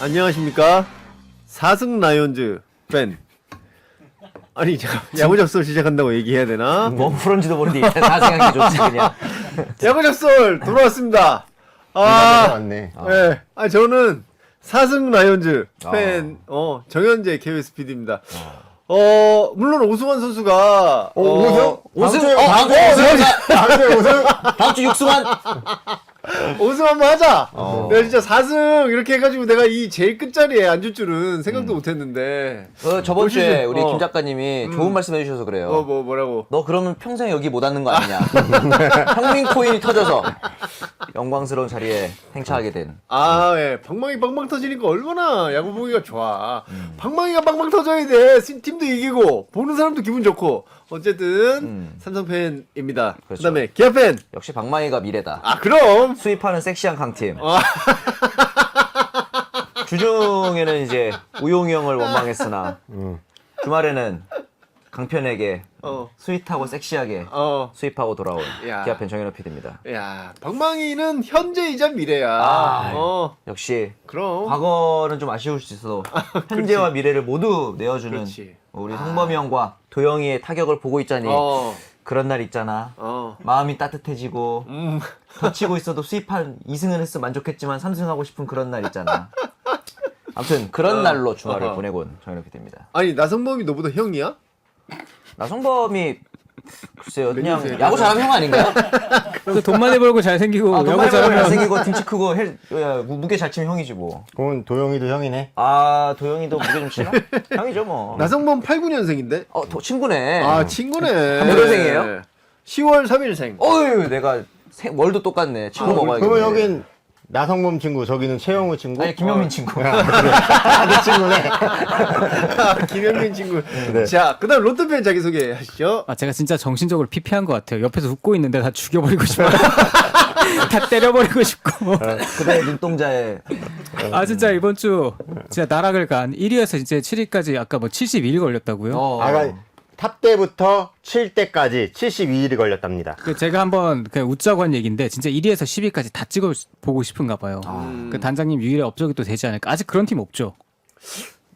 안녕하십니까? 4승 라이온즈 팬. 아니 잠깐 야구 접설 시작한다고 얘기해야 되나? 뭐 그런지도 모르는데 일단 사생하는 게 좋지 그냥. 야구 접설 돌아왔습니다. 맞네. 네. 저는 4승 라이온즈 팬 정현재 KBS PD입니다. 물론 오승환 선수가 오승? 오승? 다음 주에 오승? 다음 주 육승환. 오승 한번 하자. 내가 진짜 4승 이렇게 해가지고 내가 이 제일 끝자리에 앉을 줄은 생각도 못했는데. 저번 주에 시즌, 우리 김 작가님이 좋은 말씀 해주셔서 그래요. 뭐라고? 너 그러면 평생 여기 못 앉는 거 아니냐. 평민 코인이 터져서 영광스러운 자리에 행차하게 된. 예. 방망이 빵빵 터지니까 얼마나 야구 보기가 좋아. 방망이가 빵빵 터져야 돼. 팀도 이기고 보는 사람도 기분 좋고. 어쨌든 삼성 팬입니다. 그렇죠. 그다음에 기아 팬. 역시 방망이가 미래다. 그럼. 수입하는 섹시한 강팀. 주중에는 이제 우용이 형을 원망했으나 주말에는 강편에게 스윗하고 섹시하게 수입하고 돌아온 야. 기아팬 정현호 PD입니다. 야, 방망이는 현재이자 미래야. 역시 그럼. 과거는 좀 아쉬울 수 있어도 현재와 미래를 모두 내어주는 그렇지. 우리 성범이 형과 도영이의 타격을 보고 있자니 그런 날 있잖아. 마음이 따뜻해지고 덧치고 있어도 수입한 2승은 했어 만족했지만 3승 하고 싶은 그런 날 있잖아. 아무튼 그런 날로 주말을 보내고 온 정현호 PD입니다. 아니, 나성범이 너보다 형이야? 나성범이 글쎄요 그냥 야구 잘하면 형 아닌가요? 돈 많이 벌고 잘생기고 돈 야구 많이 벌고 잘하면 잘생기고 등치 크고 무게 잘 치면 형이지 뭐. 그건 도영이도 형이네. 도영이도 무게 좀 치나? 형이죠 뭐. 나성범 89년생인데? 친구네. 친구네. 몇 월생이에요? 10월 3일생. 어휴 내가 월도 똑같네. 친구 먹어야겠네. 그러면 여긴 나성범 친구, 저기는 최영우 친구? 아니 김영민 친구. 그 친구네. 김영민 친구. 네. 자, 그다음 롯데팬 자기소개 하시죠. 제가 진짜 정신적으로 피폐한 것 같아요. 옆에서 웃고 있는데 다 죽여버리고 싶어요. 다 때려버리고 싶고. 그대 눈동자에 진짜 이번 주 진짜 나락을 간 1위에서 이제 7위까지 아까 뭐 72일 걸렸다고요? 탑 때부터 7대까지 72일이 걸렸답니다. 제가 한번 그냥 웃자고 한 얘기인데 진짜 1위에서 10위까지 다 찍어보고 싶은가 봐요. 그 단장님 유일의 업적이 또 되지 않을까. 아직 그런 팀 없죠.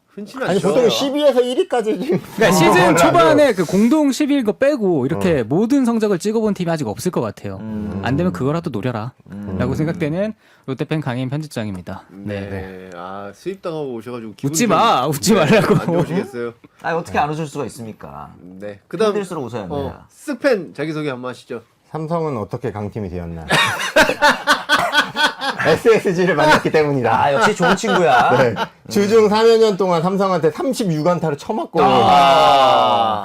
흔치는 아니 않죠. 보통 12에서 1위까지 그러니까 시즌 초반에 그 공동 10일 거 빼고 이렇게 모든 성적을 찍어본 팀이 아직 없을 것 같아요. 안 되면 그거라도 노려라 라고 생각되는 롯데팬 강인 편집장입니다. 네. 수입당하고 오셔가지고 기분이 웃지 마. 웃지 말라고. 안 좋으시겠어요? 어떻게 안 웃을 수가 있습니까? 네. 그다음 힘들수록 웃어야 합니다. 쓱팬 자기소개 한번 하시죠. 삼성은 어떻게 강팀이 되었나? SSG를 만났기 때문이다. 역시 좋은 친구야. 네. 주중 4년 동안 삼성한테 36안타를 쳐맞고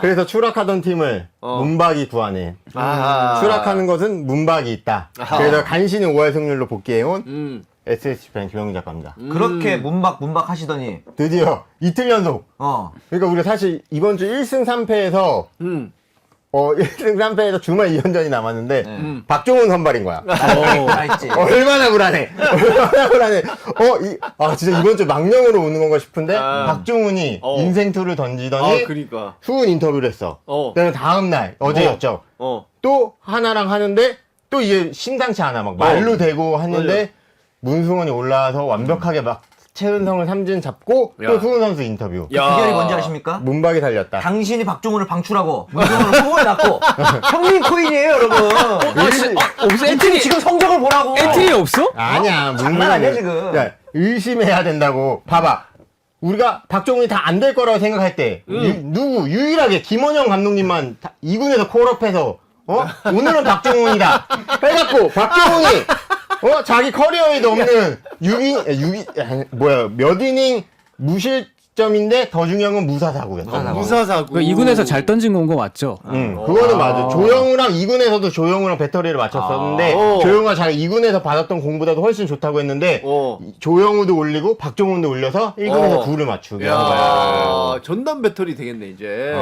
그래서 추락하던 팀을 문박이 구하네. 추락하는 것은 문박이 있다. 그래서 간신히 5할 승률로 복귀해온 SSG팬 김영민 작가입니다. 그렇게 문박 하시더니 드디어 이틀 연속. 그러니까 우리가 사실 이번 주 1승 3패에서 1승 3패에서 주말 2연전이 남았는데 박종훈 선발인 거야. 알지. 얼마나 불안해. 얼마나 불안해. 진짜 이번 주 망령으로 오는 건가 싶은데 박종훈이 인생투를 던지더니 그러니까. 수은 인터뷰를 했어. 그다음에 다음 날 어제였죠. 또 하나랑 하는데 또 이게 심상치 않아. 막 말로 대고 했는데 문승원이 올라와서 완벽하게 막 최은성을 삼진 잡고 또 수은 선수 인터뷰. 비결이 뭔지 아십니까? 문박이 달렸다. 당신이 박종훈을 방출하고 문정훈을 소문을 났고 평민 코인이에요 여러분. 없어. 엔트리 지금 성적을 보라고. 엔트리 없어? 아니야. 장난 아니야 지금. 야, 의심해야 된다고. 봐봐. 우리가 박종훈이 다 안 될 거라고 생각할 때 유일하게 김원영 감독님만 2군에서 콜업해서 오늘은 박종훈이다 해갖고 박종훈이 자기 커리어에도 없는 몇 이닝 무실점인데 더 중요한 건 무사사구였다. 무사사구. 2군에서 잘 던진 건 거 맞죠? 그거는 맞아. 조영우랑 2군에서도 조영우랑 배터리를 맞췄었는데 조영우가 자기 2군에서 받았던 공보다도 훨씬 좋다고 했는데 조영우도 올리고 박종훈도 올려서 1군에서 9를 맞추게 한 거야. 전담 배터리 되겠네 이제.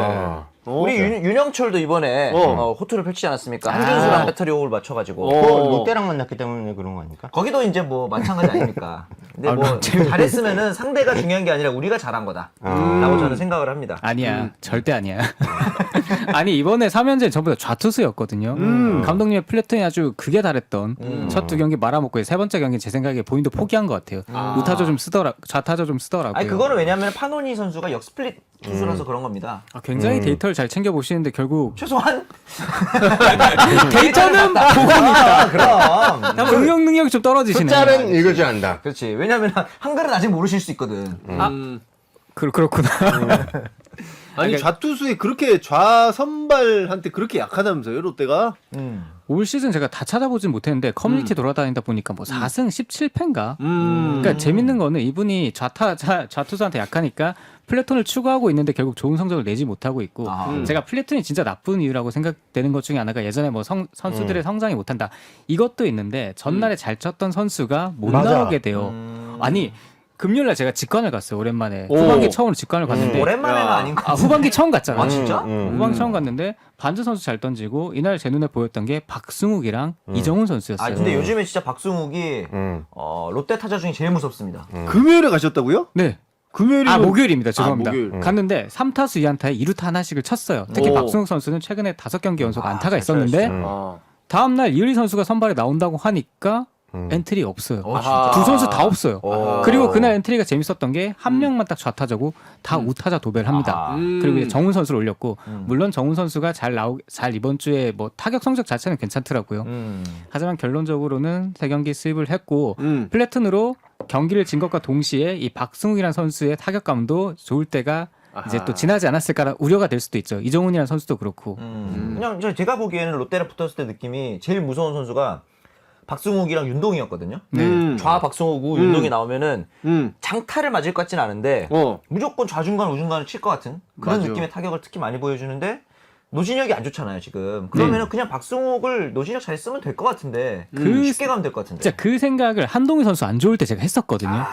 우리 윤영철도 이번에 호투를 펼치지 않았습니까? 한준수랑 배터리 호흡을 맞춰가지고 롯데랑 만났기 때문에 그런 거 아닐까? 거기도 이제 뭐 마찬가지 아닙니까? 근데 뭐 잘했으면은 상대가 중요한 게 아니라 우리가 잘한 거다라고 저는 생각을 합니다. 아니야, 절대 아니야. 아니 이번에 3연전 전부 다 좌투수였거든요. 감독님의 플래톤이 아주 극에 달했던 첫 두 경기 말아먹고 세 번째 경기 제 생각에 본인도 포기한 것 같아요. 우타조 좀 쓰더라, 좌타조 좀 쓰더라고요. 아니 그거는 왜냐하면 파노니 선수가 역스플릿 투수라서 그런 겁니다. 굉장히 데이터를 잘 챙겨 보시는데 결국 최소한 데이터는 보고 있다. 그럼. 다만 응용 능력이 좀 떨어지시네요. 숫자는 읽을 줄 안다. 그렇지. 왜냐하면 한글은 아직 모르실 수 있거든. 그렇구나. 아니 좌투수에 그렇게 좌선발한테 그렇게 약하다면서요 롯데가? 올 시즌 제가 다 찾아보진 못했는데 커뮤니티 돌아다니다 보니까 뭐 4승 17패인가? 그러니까 재밌는 거는 이분이 좌투수한테 약하니까 플래톤을 추구하고 있는데 결국 좋은 성적을 내지 못하고 있고 제가 플래톤이 진짜 나쁜 이유라고 생각되는 것 중에 하나가 예전에 뭐 선수들의 성장이 못한다 이것도 있는데 전날에 잘 쳤던 선수가 못 맞아. 나오게 돼요. 아니 금요일날 제가 직관을 갔어요. 오랜만에 후반기 처음으로 직관을 갔는데 오랜만에는 아닌 거. 후반기 처음 갔잖아요. 아 진짜? 후반기 처음 갔는데 반즈 선수 잘 던지고 이날 제 눈에 보였던 게 박승욱이랑 이정훈 선수였어요. 아 근데 요즘에 진짜 박승욱이 롯데 타자 중에 제일 무섭습니다. 금요일에 가셨다고요? 네. 금요일이 목요일입니다. 죄송합니다. 목요일. 갔는데 3타수 2안타에 2루타 하나씩을 쳤어요. 특히 오. 박승욱 선수는 최근에 5경기 연속 안타가 있었는데 아. 다음날 이의리 선수가 선발에 나온다고 하니까 엔트리 없어요. 진짜? 두 선수 다 없어요. 아. 그리고 그날 엔트리가 재밌었던 게 한 명만 딱 좌타자고 다 우타자 도배를 합니다. 그리고 이제 정훈 선수를 올렸고 물론 정훈 선수가 잘 이번 주에 뭐 타격 성적 자체는 괜찮더라고요. 하지만 결론적으로는 3경기 수입을 했고 플래튼으로 경기를 진 것과 동시에 이 박승욱이라는 선수의 타격감도 좋을 때가 이제 또 지나지 않았을까라는 우려가 될 수도 있죠. 이정훈이라는 선수도 그렇고. 그냥 제가 보기에는 롯데랑 붙었을 때 느낌이 제일 무서운 선수가 박승욱이랑 윤동이었거든요. 좌 박승욱고 윤동이 나오면은 장타를 맞을 것 같진 않은데 무조건 좌중간 우중간을 칠 것 같은 그런 맞아. 느낌의 타격을 특히 많이 보여주는데 노진혁이 안 좋잖아요 지금. 그러면은 그냥 박승욱을 노진혁 잘 쓰면 될 것 같은데 쉽게 가면 될 것 같은데. 진짜 그 생각을 한동희 선수 안 좋을 때 제가 했었거든요.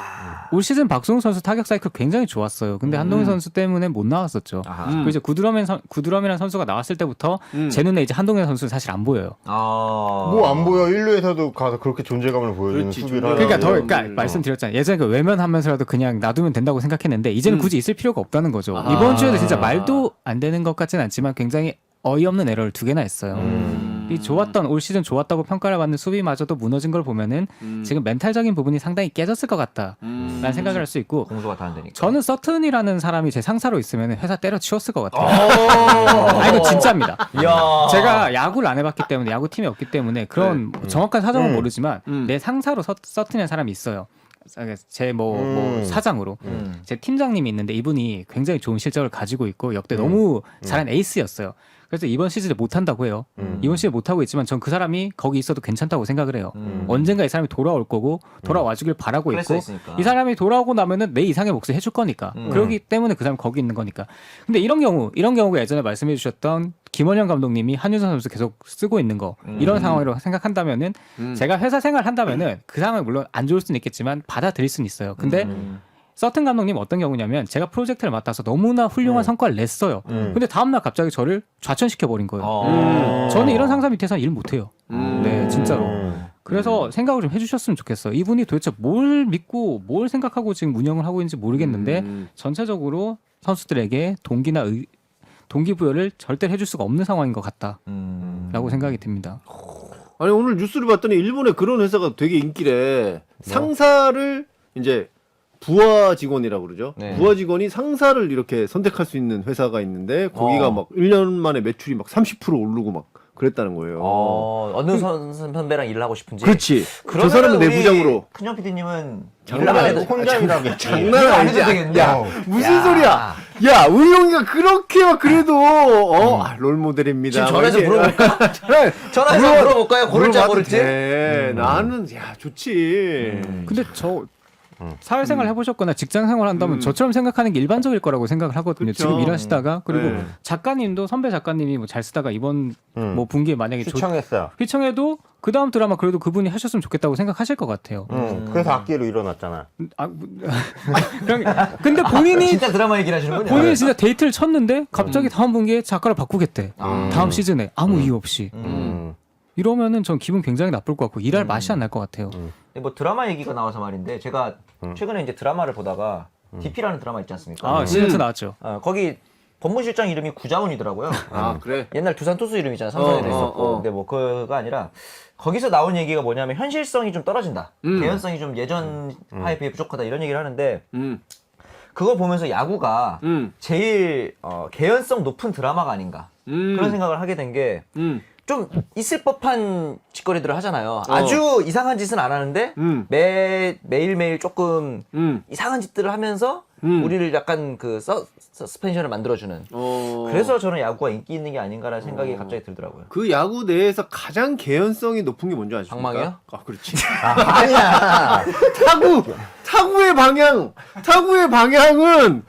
올 시즌 박승욱 선수 타격 사이클 굉장히 좋았어요. 근데 한동희 선수 때문에 못 나왔었죠. 그리고 이제 구드럼이라는 선수가 나왔을 때부터 제 눈에 이제 한동희 선수는 사실 안 보여요. 뭐 안 보여. 1루에서도 가서 그렇게 존재감을 보여주는 그렇지, 수비를 존재감. 하려고. 그러니까 말씀드렸잖아요. 예전에 그 외면하면서라도 그냥 놔두면 된다고 생각했는데 이제는 굳이 있을 필요가 없다는 거죠. 이번 주에도 진짜 말도 안 되는 것 같진 않지만 굉장히 어이없는 에러를 2개나 했어요. 이 올 시즌 좋았다고 평가를 받는 수비마저도 무너진 걸 보면은 지금 멘탈적인 부분이 상당히 깨졌을 것 같다라는 생각을 할 수 있고 공수가 다 안 되니까. 저는 서튼이라는 사람이 제 상사로 있으면 회사 때려치웠을 것 같아요. 이거 진짜입니다. 제가 야구를 안 해봤기 때문에 야구팀이 없기 때문에 그런 정확한 사정은 모르지만 내 상사로 서튼이라는 사람이 있어요. 제 뭐 사장으로 제 팀장님이 있는데 이분이 굉장히 좋은 실적을 가지고 있고 역대 너무 잘한 에이스였어요. 그래서 이번 시즌에 못한다고 해요. 이번 시즌에 못하고 있지만 전 그 사람이 거기 있어도 괜찮다고 생각을 해요. 언젠가 이 사람이 돌아올 거고 돌아와주길 바라고 있고 있으니까. 이 사람이 돌아오고 나면은 내 이상의 몫을 해줄 거니까 그렇기 때문에 그 사람이 거기 있는 거니까. 근데 이런 경우가 예전에 말씀해 주셨던 김원영 감독님이 한윤선 선수 계속 쓰고 있는 거 이런 상황으로 생각한다면은 제가 회사 생활 한다면은 그 상황이 물론 안 좋을 수는 있겠지만 받아들일 수는 있어요. 근데 서튼 감독님 어떤 경우냐면 제가 프로젝트를 맡아서 너무나 훌륭한 성과를 냈어요. 근데 다음날 갑자기 저를 좌천시켜버린 거예요. 저는 이런 상사 밑에서 일 못해요. 네, 진짜로. 그래서 생각을 좀 해주셨으면 좋겠어요. 이분이 도대체 뭘 믿고 뭘 생각하고 지금 운영을 하고 있는지 모르겠는데 전체적으로 선수들에게 동기부여를 절대 해줄 수가 없는 상황인 것 같다라고 생각이 듭니다. 아니 오늘 뉴스를 봤더니 일본에 그런 회사가 되게 인기래. 상사를 이제 부하 직원이라고 그러죠. 네. 부하 직원이 상사를 이렇게 선택할 수 있는 회사가 있는데 거기가 막 1년 만에 매출이 막 30% 오르고 막 그랬다는 거예요. 어느 선배랑 일하고 싶은지. 그렇지. 저 사람은 내 부장으로. 큰형 PD님은 장난 아니고 혼자 일하겠지. 장난 아니지. 되겠네. 야, 무슨 소리야? 야, 의용이가 그렇게 막 그래도 롤 모델입니다. 지금 전화해서 막 이렇게. 물어볼까? 전화해서 물어볼까요? 고를지 안 물어봐도 고를지? 돼. 나는 야 좋지. 근데 저 사회생활 해보셨거나 직장생활 한다면 저처럼 생각하는 게 일반적일 거라고 생각을 하거든요. 그쵸. 지금 일하시다가 그리고 네. 작가님도 선배 작가님이 뭐 잘 쓰다가 이번 뭐 분기에 만약에 시청했어요. 휘청해도 그 다음 드라마 그래도 그분이 하셨으면 좋겠다고 생각하실 것 같아요. 그래서 악기로 일어났잖아. 근데 본인이 진짜 드라마 얘기를 하시는군요. 본인이 진짜 데이트를 쳤는데 갑자기 다음 분기에 작가를 바꾸겠대. 다음 시즌에 아무 이유 없이. 이러면은 전 기분 굉장히 나쁠 것 같고 일할 맛이 안 날 것 같아요. 뭐 드라마 얘기가 나와서 말인데 제가 최근에 이제 드라마를 보다가 DP라는 드라마 있지 않습니까? 아, 시즌2 나왔죠. 거기 법무실장 이름이 구자훈이더라고요. 아 그래. 옛날 두산 투수 이름이잖아. 삼성에도 있었고. 근데 뭐 그거 아니라 거기서 나온 얘기가 뭐냐면 현실성이 좀 떨어진다. 개연성이 좀 예전 화에 비해 부족하다 이런 얘기를 하는데 그걸 보면서 야구가 제일 개연성 높은 드라마가 아닌가 그런 생각을 하게 된 게 좀 있을 법한 짓거리들을 하잖아요. 아주 이상한 짓은 안 하는데 매일매일 조금 이상한 짓들을 하면서 우리를 약간 그 서스펜션을 만들어주는. 그래서 저는 야구가 인기 있는 게 아닌가라는 생각이 갑자기 들더라고요. 그 야구 내에서 가장 개연성이 높은 게 뭔지 아십니까? 방망이요? 아 그렇지. 아니야. 타구의 방향은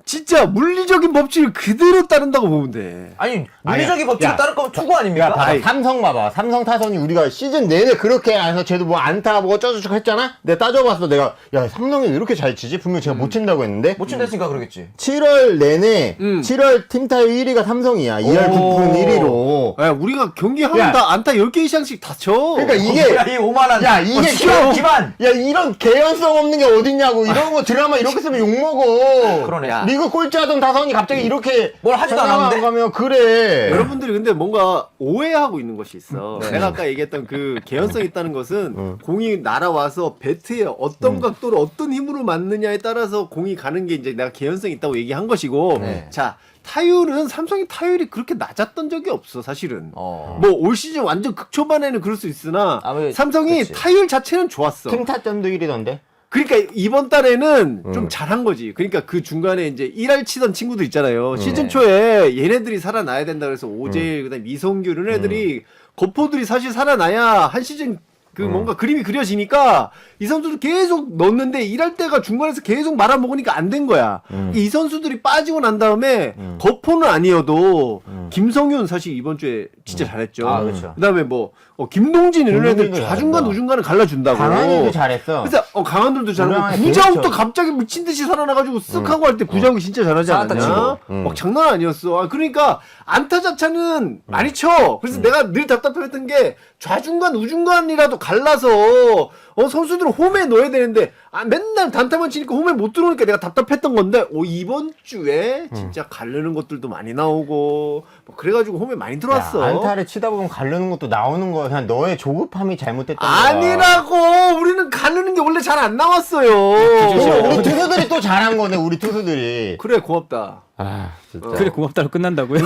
진짜 물리적인 법칙을 그대로 따른다고 보면 돼. 아니 물리적인 법칙을 야, 따를 거면 투구 아닙니까? 야, 봐봐. 삼성 봐봐. 삼성 타선이 우리가 시즌 내내 그렇게 해서 쟤도 뭐 안타 뭐 어쩌고저쩌고 했잖아? 내가 따져봤어. 내가, 야, 삼성이 왜 이렇게 잘 치지? 분명 제가 못 친다고 했는데. 못 친댔으니까 그러겠지. 7월 내내, 7월 팀 타율 1위가 삼성이야. 2할 9푼 1위로. 야, 우리가 경기 하면 야. 다 안타 10개 이상씩 다 쳐. 그러니까 이게, 야, 이 오만한. 야, 이게 기만. 야, 이런 개연성 없는 게 어딨냐고. 이런 거 드라마 이렇게 쓰면 욕먹어. 그러네. 야. 리그 꼴찌하던 타선이 갑자기 이렇게. 뭘 하지도 않았는데? 가면 그래. 여러분들이 근데 뭔가 오해하고 있는 것이 있어. 내가 아까 얘기했던 그 개연성 있다는 것은 공이 날아와서 배트에 어떤 각도로 어떤 힘으로 맞느냐에 따라서 공이 가는 게 이제 내가 개연성 있다고 얘기한 것이고. 네. 자, 타율은 삼성의 타율이 그렇게 낮았던 적이 없어, 사실은. 어. 뭐 올 시즌 완전 극초반에는 그럴 수 있으나 아무래도 삼성이 그치. 타율 자체는 좋았어. 팀 타점도 1위던데. 그러니까 이번 달에는 좀 잘한 거지. 그러니까 그 중간에 이제 1할 치던 친구들 있잖아요. 시즌 초에 얘네들이 살아나야 된다 그래서 오재일 그다음 이성규 이런 애들이 거포들이 사실 살아나야 한 시즌 그 뭔가 그림이 그려지니까 이 선수도 계속 넣었는데 일할 때가 중간에서 계속 말아먹으니까 안 된 거야. 이 선수들이 빠지고 난 다음에 거포는 아니어도 김성윤 사실 이번 주에 진짜 잘했죠. 아, 그렇죠. 그다음에 뭐 김동진 이런 애들 김동진도 좌중간 잘했다. 우중간을 갈라준다고. 강한이도 잘했어. 그래서 강한들도 잘하고 우량하게 구자욱도 그렇죠. 갑자기 미친 듯이 살아나가지고 쓱 하고 할 때 구자욱이 진짜 잘하지 싸웠다 않았냐? 치고. 막 장난 아니었어. 아, 그러니까 안타 자체는 많이 쳐. 그래서 내가 늘 답답했던 게 좌중간 우중간이라도 갈라서 선수들을 홈에 넣어야 되는데 맨날 단타만 치니까 홈에 못 들어오니까 내가 답답했던 건데 이번 주에 진짜 가르는 것들도 많이 나오고 뭐 그래가지고 홈에 많이 들어왔어. 야, 안타를 치다 보면 가르는 것도 나오는 거야. 그냥 너의 조급함이 잘못됐던 거야. 아니라고. 우리는 가르는 게 원래 잘 안 나왔어요. 그럼 우리 투수들이 또 잘한 거네. 우리 투수들이. 그래 고맙다. 아, 진짜. 그래 고맙다로 끝난다고요?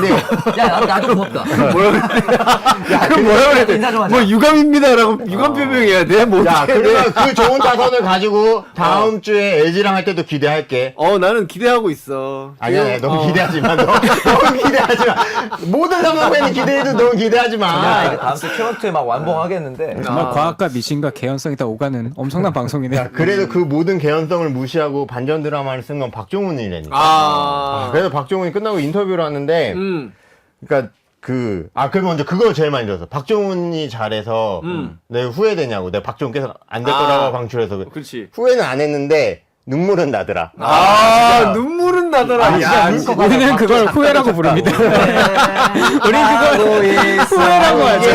야, 나도 고맙다. 그럼 뭐라 그래야 돼? 인사 좀 하자. 뭐 유감입니다라고 유감 표명해야 돼? 뭐 야, 어떻게 해야 돼? 그러면 그 좋은 타선을 가지고 다음 주에 LG랑 할 때도 기대할게. 나는 기대하고 있어. 아니야, 너무 기대하지 마. 너무 기대하지 마. 모든 삼성팬이 기대해도 너무 기대하지 야, 마. 이거 다음 주 최원투에 막 완봉하겠는데. 정말 과학과 미신과 개연성이 다 오가는 엄청난 방송이네. 야, 그래도 그 모든 개연성을 무시하고 반전 드라마를 쓴 건 박종훈이라니까. 그래서 박종훈이 끝나고 인터뷰를 하는데, 그러니까 그럼 먼저 그걸 제일 많이 들었어. 박종훈이 잘해서 내 후회되냐고. 내가 박종훈 계속 안 될 거라고 방출해서. 그렇지. 후회는 안 했는데 눈물은 나더라. 눈물은 나더라. 아니, 야, 진짜 울컥 우리는 그걸 후회라고 부릅니다. 우린 그걸 후회라고 하죠.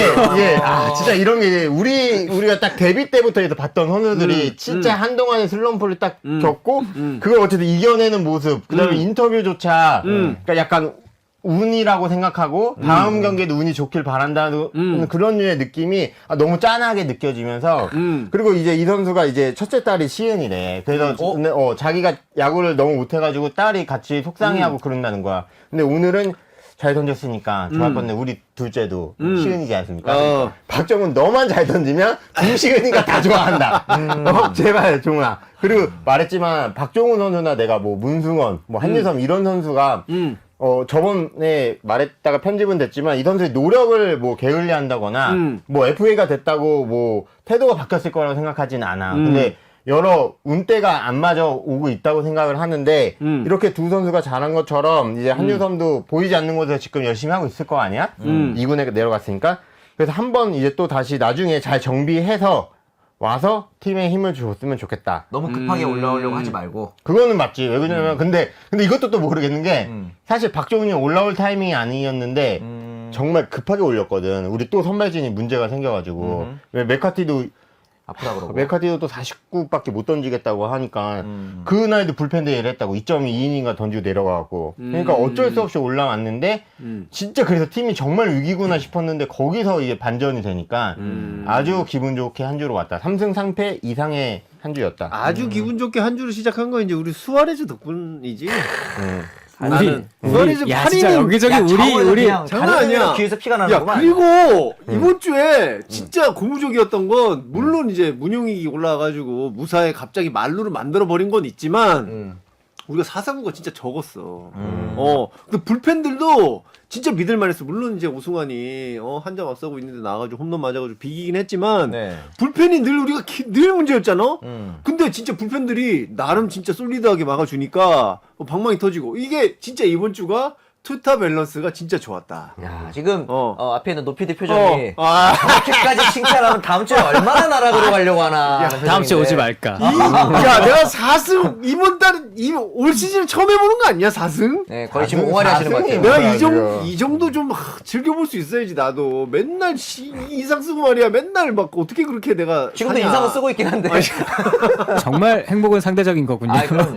진짜 이런 게 우리가 딱 데뷔 때부터 해서 봤던 선수들이 진짜 한동안의 슬럼프를 딱 겪고 그걸 어쨌든 이겨내는 모습. 그다음에 인터뷰조차 그러니까 약간 운이라고 생각하고 다음 경기에도 운이 좋길 바란다는 그런 류의 느낌이 너무 짠하게 느껴지면서 그리고 이제 이 선수가 이제 첫째 딸이 시은이래. 그래서 근데 자기가 야구를 너무 못해가지고 딸이 같이 속상해하고 그런다는 거야. 근데 오늘은 잘 던졌으니까 좋을 건데 우리 둘째도 시은이지 않습니까? 박정훈 너만 잘 던지면 김시은이가 다 좋아한다. 제발 종훈아. 그리고 말했지만 박종훈 선수나 내가 뭐 문승원, 뭐 한유섬 이런 선수가 저번에 말했다가 편집은 됐지만 이 선수의 노력을 뭐 게을리 한다거나 뭐 FA가 됐다고 뭐 태도가 바뀌었을 거라고 생각하진 않아. 근데 여러 운대가 안 맞아 오고 있다고 생각을 하는데 이렇게 두 선수가 잘한 것처럼 이제 한유섬도 보이지 않는 곳에서 지금 열심히 하고 있을 거 아니야? 2군에 내려갔으니까. 그래서 한번 이제 또 다시 나중에 잘 정비해서 와서 팀에 힘을 줬으면 좋겠다. 너무 급하게 올라오려고 하지 말고. 그거는 맞지. 왜 그러냐면 근데 이것도 또 모르겠는 게 사실 박종훈이 올라올 타이밍이 아니었는데 정말 급하게 올렸거든. 우리 또 선발진이 문제가 생겨가지고 왜 메카티도 아프다 그러고. 메카티도 또 49밖에 못 던지겠다고 하니까 그날도 불펜데 이랬다고 2.2이닝가 던지고 내려가고 그러니까 어쩔 수 없이 올라왔는데 진짜 그래서 팀이 정말 위기구나 싶었는데 거기서 이제 반전이 되니까 아주 기분 좋게 한 주로 왔다. 3승 3패 이상의 한 주였다. 아주 기분 좋게 한 주를 시작한 건 이제 우리 수아레즈 덕분이지. 우리 수아레즈 야 진짜 8이닝 여기저기 야, 우리 장난 아니야. 귀에서 피가 야 나는구만. 그리고 이번 주에 진짜 고무적이었던 건 물론 이제 문용익이 올라와가지고 무사히 갑자기 말루를 만들어 버린 건 있지만 우리가 4사구가 진짜 적었어. 근데 불펜들도 진짜 믿을만했어. 물론 이제 오승환이 한 점 앞서고 있는데 나가지고 홈런 맞아가지고 비기긴 했지만 네. 불펜이 늘 우리가 늘 문제였잖아. 근데 진짜 불펜들이 나름 진짜 솔리드하게 막아주니까 방망이 터지고 이게 진짜 이번 주가 투타 밸런스가 진짜 좋았다. 야, 지금 앞에 있는 노피드 어. 표정이 저렇게까지 칭찬하면 다음 주에 얼마나 나락으로 가려고 하나. 야, 다음 주에 오지 말까. 야, 내가 4승 이번 달은 올 시즌 처음 해보는 거 아니야 4승? 네, 거의 지금 옹알이 하시는 것 같아요. 내가 뭐야, 이 정도 좀 즐겨볼 수 있어야지 나도 맨날 이상 쓰고 말이야 맨날 막 어떻게 그렇게 내가 지금도 사냐. 인상은 쓰고 있긴 한데. 정말 행복은 상대적인 거군요. 아, 그럼요.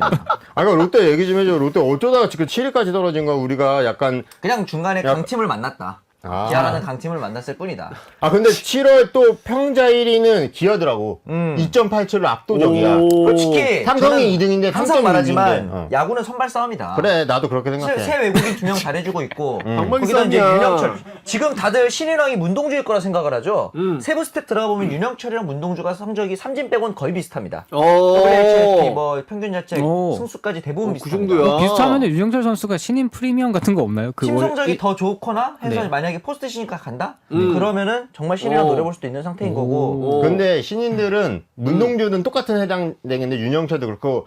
그럼 롯데 얘기 좀 해줘. 롯데 어쩌다가 지금 7위까지 떨어진 거야. 우리가 약간 그냥 중간에 강팀을 만났다. 기아라는 강팀을 만났을 뿐이다. 근데 7월 또 평자 1위는 기아더라고. 2.87로 압도적이야. 오. 솔직히 삼성이 저는 2등인데 항상 3.6 말하지만 인데. 야구는 선발 싸움이다. 그래 나도 그렇게 생각해. 새 외국인 2명 잘해주고 있고 방망이 거기다 이제 싸움이야. 윤영철 지금 다들 신인왕이 문동주일 거라 생각을 하죠. 세부 스탯 들어가 보면 윤영철이랑 문동주가 성적이 삼진 빼곤 거의 비슷합니다. WHIP 뭐 평균 자책 오. 승수까지 대부분 그 비슷합니다. 정도야. 비슷하면 윤영철 선수가 신인 프리미엄 같은 거 없나요? 팀 월- 성적이 더 좋거나 해서 네. 만약에 포스트 시즌까 간다? 그러면은 정말 신인왕 노려볼 수도 있는 상태인 거고. 근데 신인들은 문동주는 똑같은 해당되는데 윤영철도 그렇고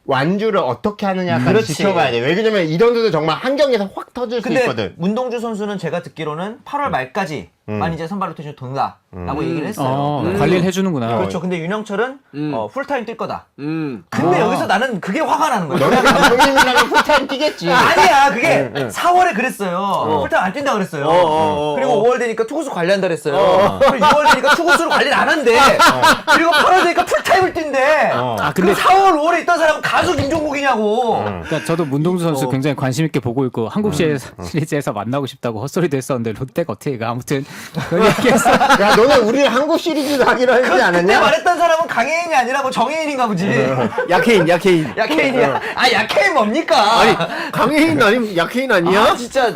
완주를 어떻게 하느냐까지 그렇지. 지켜봐야 돼. 왜냐면 이 선수도 정말 한 경기에서 확 터질 수 근데 있거든. 문동주 선수는 제가 듣기로는 8월 말까지만 이제 선발 로테이션 돈다라고 얘기를 했어요. 관리를 해주는구나. 그렇죠. 근데 윤영철은 풀타임 뛸 거다. 음. 근데 여기서 나는 그게 화가 나는 거야. 너네 감독님이라면 풀타임 뛰겠지. 아니야, 그게 4월에 그랬어요. 풀타임 안 뛴다 그랬어요. 그리고 5월 되니까 투구수 관리한다 그랬어요. 그리고 6월 되니까 투구수를 관리를 안 한대. 그리고 8월 되니까 풀타임을 뛴대. 근데 근데 4월, 5월에 있던 사람은 가수 김종국이냐고. 그러니까 저도 문동주 선수 굉장히 관심 있게 보고 있고 한국 시리즈에서 만나고 싶다고 헛소리도 했었는데 롯데가 어떻게 가 아무튼 그런 얘기했어. 야 너네 우리 한국 시리즈 하기로 했지 그때 않았냐? 말했던 사람은 강혜인이 아니라 뭐 정혜인인가 보지. 약해인. 약혜인이야. 아, 약혜인 뭡니까? 아니 강혜인 아니면 약해인 아니야? 아, 진짜.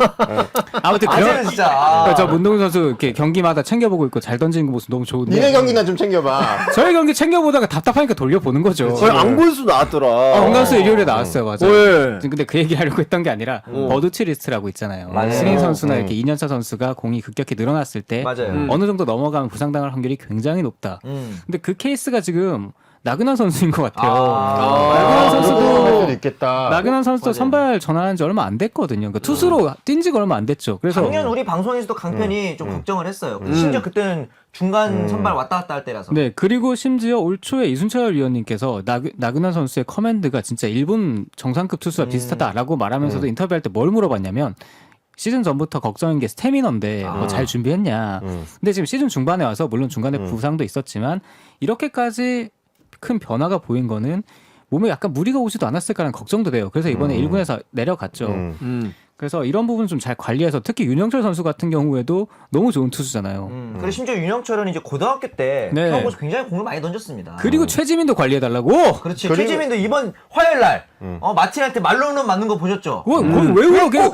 아무튼 아재는 진짜. 그러니까 저 문동주 선수 이렇게 경기마다 챙겨보고 있고 잘 던지는 거 모습 너무 좋은데 니네 경기나 좀 챙겨봐. 저희 경기 챙겨보다가 답답하니까 돌려보는 거죠. 거의 안곤수 나왔더라. 안강수 일요일에 나왔어요, 맞아. 왜? 근데 그 얘기 하려고 했던 게 아니라 버드치 리스트라고 있잖아요. 맞아요. 신인 선수나 이렇게 2년차 선수가 공이 급격히 늘어났을 때 맞아요. 어느 정도 넘어가면 부상당할 확률이 굉장히 높다. 근데 그 케이스가 지금 나그나 선수인 것 같아요. 나그나 그럴 선수도 수도 있겠다. 나그나 선수도 맞아요. 선발 전환한 지 얼마 안 됐거든요. 그러니까 투수로 뛴 지가 얼마 안 됐죠. 그래서 작년 우리 방송에서도 강편이 좀 걱정을 했어요. 심지어 그때는 중간 선발 왔다 갔다 할 때라서. 네, 그리고 심지어 올 초에 이순철 위원님께서 나그나 선수의 커맨드가 진짜 일본 정상급 투수와 비슷하다라고 말하면서도 인터뷰할 때 뭘 물어봤냐면 시즌 전부터 걱정인 게 스태미너인데 뭐 잘 준비했냐. 근데 지금 시즌 중반에 와서 물론 중간에 부상도 있었지만 이렇게까지 큰 변화가 보인 거는 몸에 약간 무리가 오지도 않았을까라는 걱정도 돼요. 그래서 이번에 1군에서 내려갔죠. 그래서 이런 부분 좀 잘 관리해서 특히 윤영철 선수 같은 경우에도 너무 좋은 투수잖아요. 그리고 심지어 윤영철은 이제 고등학교 때 네. 평소에서 굉장히 공을 많이 던졌습니다. 그리고 최지민도 관리해달라고. 그렇지. 최지민도 이번 화요일 날 마틴한테 말로는 맞는 거 보셨죠? 왜 그러게?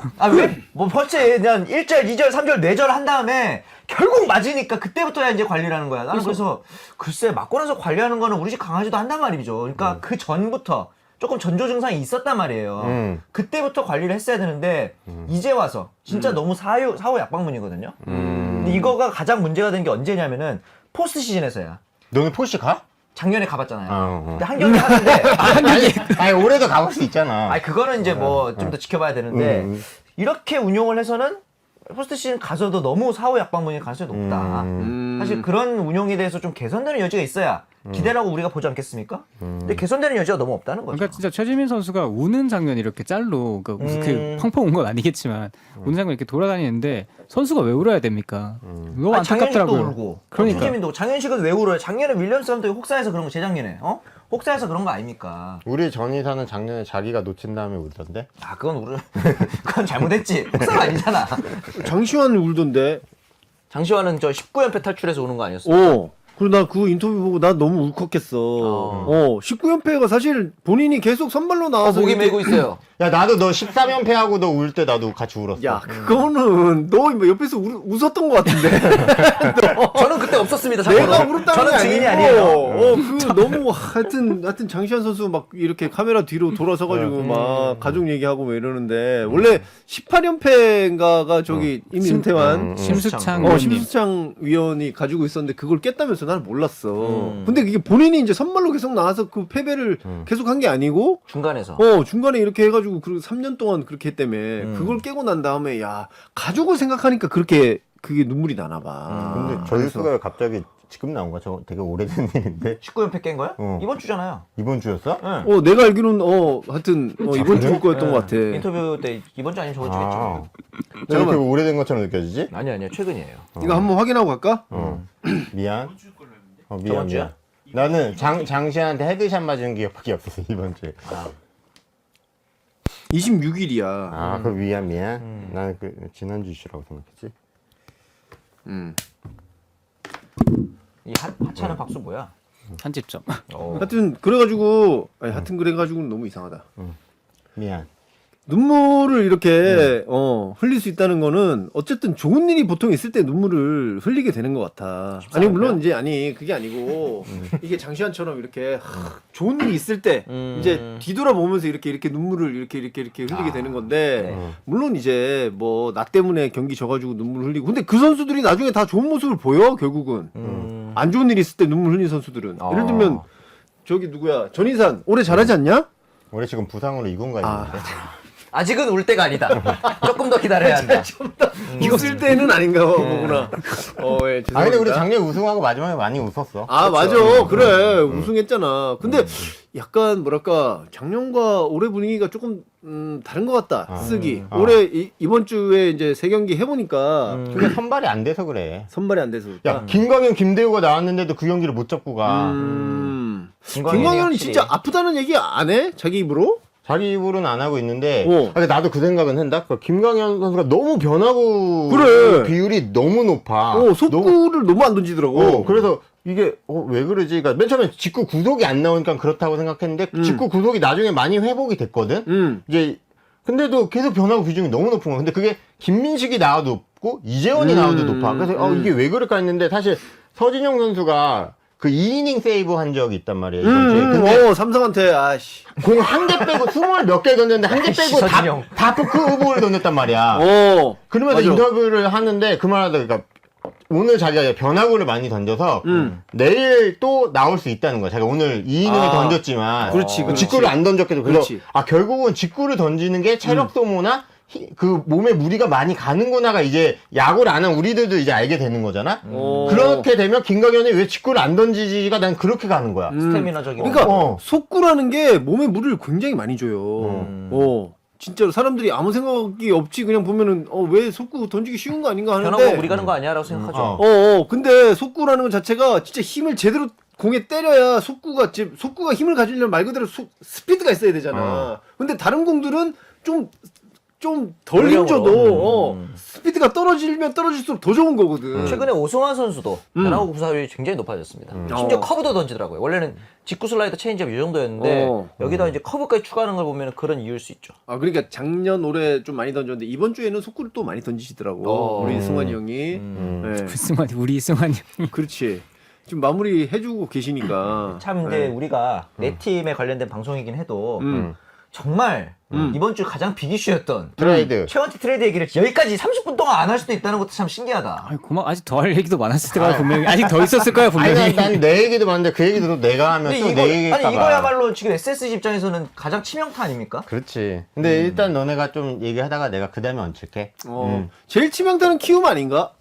뭐 벌써 그냥 1절, 2절, 3절, 4절 한 다음에 결국 맞으니까 그때부터야 이제 관리를 하는 거야. 나는 그래서 글쎄 맞고 나서 관리하는 거는 우리 집 강아지도 한단 말이죠. 그러니까 그 전부터 조금 전조 증상이 있었단 말이에요. 그때부터 관리를 했어야 되는데 이제 와서 진짜 너무 사후 약방문이거든요. 근데 이거가 가장 문제가 된 게 언제냐면은 포스트 시즌에서야. 너네 포시 가? 작년에 가봤잖아요. 어. 근데 한 경기 하는데 아니 올해도 가볼 수 있잖아. 아니 그거는 이제 뭐 좀 더 지켜봐야 되는데 이렇게 운용을 해서는 포스트 시즌 가서도 너무 사후 약방문일 가능성이 높다. 사실 그런 운용에 대해서 좀 개선되는 여지가 있어야 기대라고 우리가 보지 않겠습니까? 근데 개선되는 여지가 너무 없다는 거죠. 그러니까 진짜 최지민 선수가 우는 장면이 이렇게 짤로 그러니까 무슨 그 펑펑 운 건 아니겠지만 우는 장면이 이렇게 돌아다니는데 선수가 왜 울어야 됩니까? 너무 아니, 장현식도 안타깝더라고요. 울고 그러니까. 최지민도 장현식은 왜 울어요? 작년에 윌리엄스 감독이 혹사해서 그런 거 재작년에 혹사해서 그런 거 아닙니까? 우리 전이사는 작년에 자기가 놓친 다음에 울던데. 아 그건 잘못했지. 혹사가 아니잖아. 장시환 울던데. 장시환은 저 19연패 탈출해서 오는 거 아니었어? 그리고 나 그 인터뷰 보고 나 너무 울컥했어. 19연패가 사실 본인이 계속 선발로 나와서 목이 이렇게- 메고 있어요. 야 나도 너 13연패하고 너 울 때 나도 같이 울었어. 야, 그거는 너 옆에서 웃었던 것 같은데. 저는 그때 없었습니다. 내가 참고로. 울었다는 저는 게 증인이 아니고, 아니에요. 그 너무 하여튼 장시환 선수 막 이렇게 카메라 뒤로 돌아서가지고 막 가족 얘기하고 막 이러는데 원래 18연패인가가 저기 이미 은퇴한 심수창 심수창 위원이 가지고 있었는데 그걸 깼다면서 나는 몰랐어. 근데 이게 본인이 이제 선발로 계속 나와서 그 패배를 계속 한 게 아니고 중간에서. 중간에 이렇게 해가지고 그 3년 동안 그렇게 했다며. 그걸 깨고 난 다음에 야 가족을 생각하니까 그렇게 그게 눈물이 나나 봐. 근데 조회수가 갑자기 지금 나온 거야? 저거 되게 오래된 일인데. 19연패 깬 거야? 이번 주잖아요. 이번 주였어? 네. 내가 알기로는 하여튼 이번 주 거였던 것 같아. 인터뷰 때 이번 주 아니면 저번 주겠죠. 아. 왜 이렇게 오래된 것처럼 느껴지지? 아니요. 최근이에요. 이거 한번 확인하고 갈까? 미안. 저번 미안. 주야? 나는 장시한테 헤드샷 맞은 기억밖에 없었어 이번 주에. 26일이야. 아, 그 미안. 나는 그 지난주 이슈라고 생각했지. 이 하찮은 박수 뭐야? 한 집점. 하여튼 그래가지고 하여튼 그래가지고는 너무 이상하다. 미안. 눈물을 이렇게 흘릴 수 있다는 거는 어쨌든 좋은 일이 보통 있을 때 눈물을 흘리게 되는 것 같아. 아니 물론 이제 그게 아니고 이게 장시환처럼 이렇게 좋은 일이 있을 때 이제 뒤돌아보면서 이렇게 눈물을 이렇게 흘리게 되는 건데 물론 이제 뭐 나 때문에 경기 져가지고 눈물 흘리고 근데 그 선수들이 나중에 다 좋은 모습을 보여 결국은 안 좋은 일이 있을 때 눈물 흘린 선수들은 예를 들면 저기 누구야 전희산 올해 잘하지 않냐? 올해 지금 부상으로 2군 가 있는데. 아직은 울 때가 아니다. 조금 더 기다려야 한다. 웃을 때는 아닌가 보구나. 예, 아 근데 우리 죄송합니다. 작년 우승하고 마지막에 많이 웃었어. 맞아. 그래. 우승했잖아. 근데 약간 뭐랄까 작년과 올해 분위기가 조금 다른 것 같다. 쓰기. 올해 이번 주에 이제 세 경기 해보니까 그게 선발이 안 돼서 그래. 선발이 안 돼서. 야 김광현, 김대우가 나왔는데도 그 경기를 못 잡고 가. 김광현은 진짜 아프다는 얘기 안 해? 자기 입으로? 자기 입으로는 안 하고 있는데 어. 나도 그 생각은 한다. 김광현 선수가 너무 변하고 그래. 비율이 너무 높아. 속구를 너무 안 던지더라고. 그래서 이게 왜 그러지? 그러니까 맨 처음에 직구 구속이 안 나오니까 그렇다고 생각했는데 직구 구속이 나중에 많이 회복이 됐거든. 이제 근데도 계속 변화구 비중이 너무 높은 거야. 근데 그게 김민식이 나와도 높고 이재원이 나와도 높아. 그래서 이게 왜 그럴까 했는데 사실 서진영 선수가 그 2이닝 세이브 한 적이 있단 말이에요. 이번 주에. 근데 삼성한테 아씨. 공 한 개 빼고 20몇 개 던졌는데 한 개 빼고 서진영. 다 포크볼을 던졌단 말이야. 그러면서 맞아. 인터뷰를 하는데 그 말하다 그러니까 오늘 자기가 변화구를 많이 던져서 내일 또 나올 수 있다는 거야. 자기가 오늘 2이닝을 던졌지만 그렇지. 직구를 안 던졌겠죠. 그래서 그렇지. 결국은 직구를 던지는 게 체력 소모나 그 몸에 무리가 많이 가는구나가 이제 야구를 안 한 우리들도 이제 알게 되는 거잖아. 그렇게 되면 김광현이 왜 직구를 안 던지지가 난 그렇게 가는 거야. 스태미나적인. 그러니까 속구라는 게 몸에 무리를 굉장히 많이 줘요. 진짜로 사람들이 아무 생각이 없지 그냥 보면은 왜 속구 던지기 쉬운 거 아닌가 하는데 변화구 우리 가는 거 아니야라고 생각하죠. 근데 속구라는 것 자체가 진짜 힘을 제대로 공에 때려야 속구가 힘을 가지려면 말 그대로 스피드가 있어야 되잖아. 근데 다른 공들은 좀 덜 힘줘도 스피드가 떨어지면 떨어질수록 더 좋은 거거든. 최근에 오승환 선수도 변화구 구사율이 굉장히 높아졌습니다. 심지어 커브도 던지더라고요. 원래는 직구 슬라이더 체인지업 이 정도였는데 여기다 이제 커브까지 추가하는 걸 보면 그런 이유일 수 있죠. 그러니까 작년 올해 좀 많이 던졌는데 이번 주에는 속구를 또 많이 던지시더라고. 우리 승환이 형이. 네. 우리 승환이. 그렇지. 지금 마무리 해주고 계시니까. 참 근데 우리가 내 팀에 관련된 방송이긴 해도 정말 이번 주 가장 빅이슈였던 트레이드. 최원태 트레이드 얘기를 여기까지 30분 동안 안 할 수도 있다는 것도 참 신기하다. 아직 더 할 얘기도 많았을 거야 분명히. 아직 더 있었을 거야 분명히. 난 내 얘기도 많은데 그 얘기도 내가 하면 또 내 얘기일까 봐. 이거야말로 지금 SSG 입장에서는 가장 치명타 아닙니까? 그렇지. 근데 일단 너네가 좀 얘기하다가 내가 그 다음에 얹힐게. 제일 치명타는 키움 아닌가?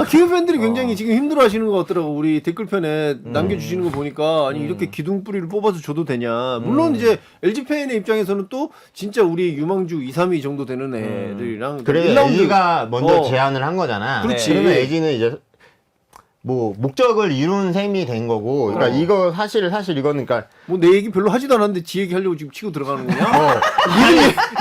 키움 팬들이 굉장히 지금 힘들어하시는 것 같더라고. 우리 댓글편에 남겨주시는 거 보니까 아니 이렇게 기둥뿌리를 뽑아서 줘도 되냐. 물론 이제 LG 팬의 입장에서는 또 진짜 우리 유망주 2, 3위 정도 되는 애들이랑 그래 1라운드 LG가 먼저 제안을 한 거잖아. 그렇지. 그러면 LG는 이제 뭐 목적을 이룬 셈이 된 거고. 그러니까 이거 사실 이거는 그러니까 뭐 내 얘기 별로 하지도 않았는데 지 얘기 하려고 지금 치고 들어가는 거냐?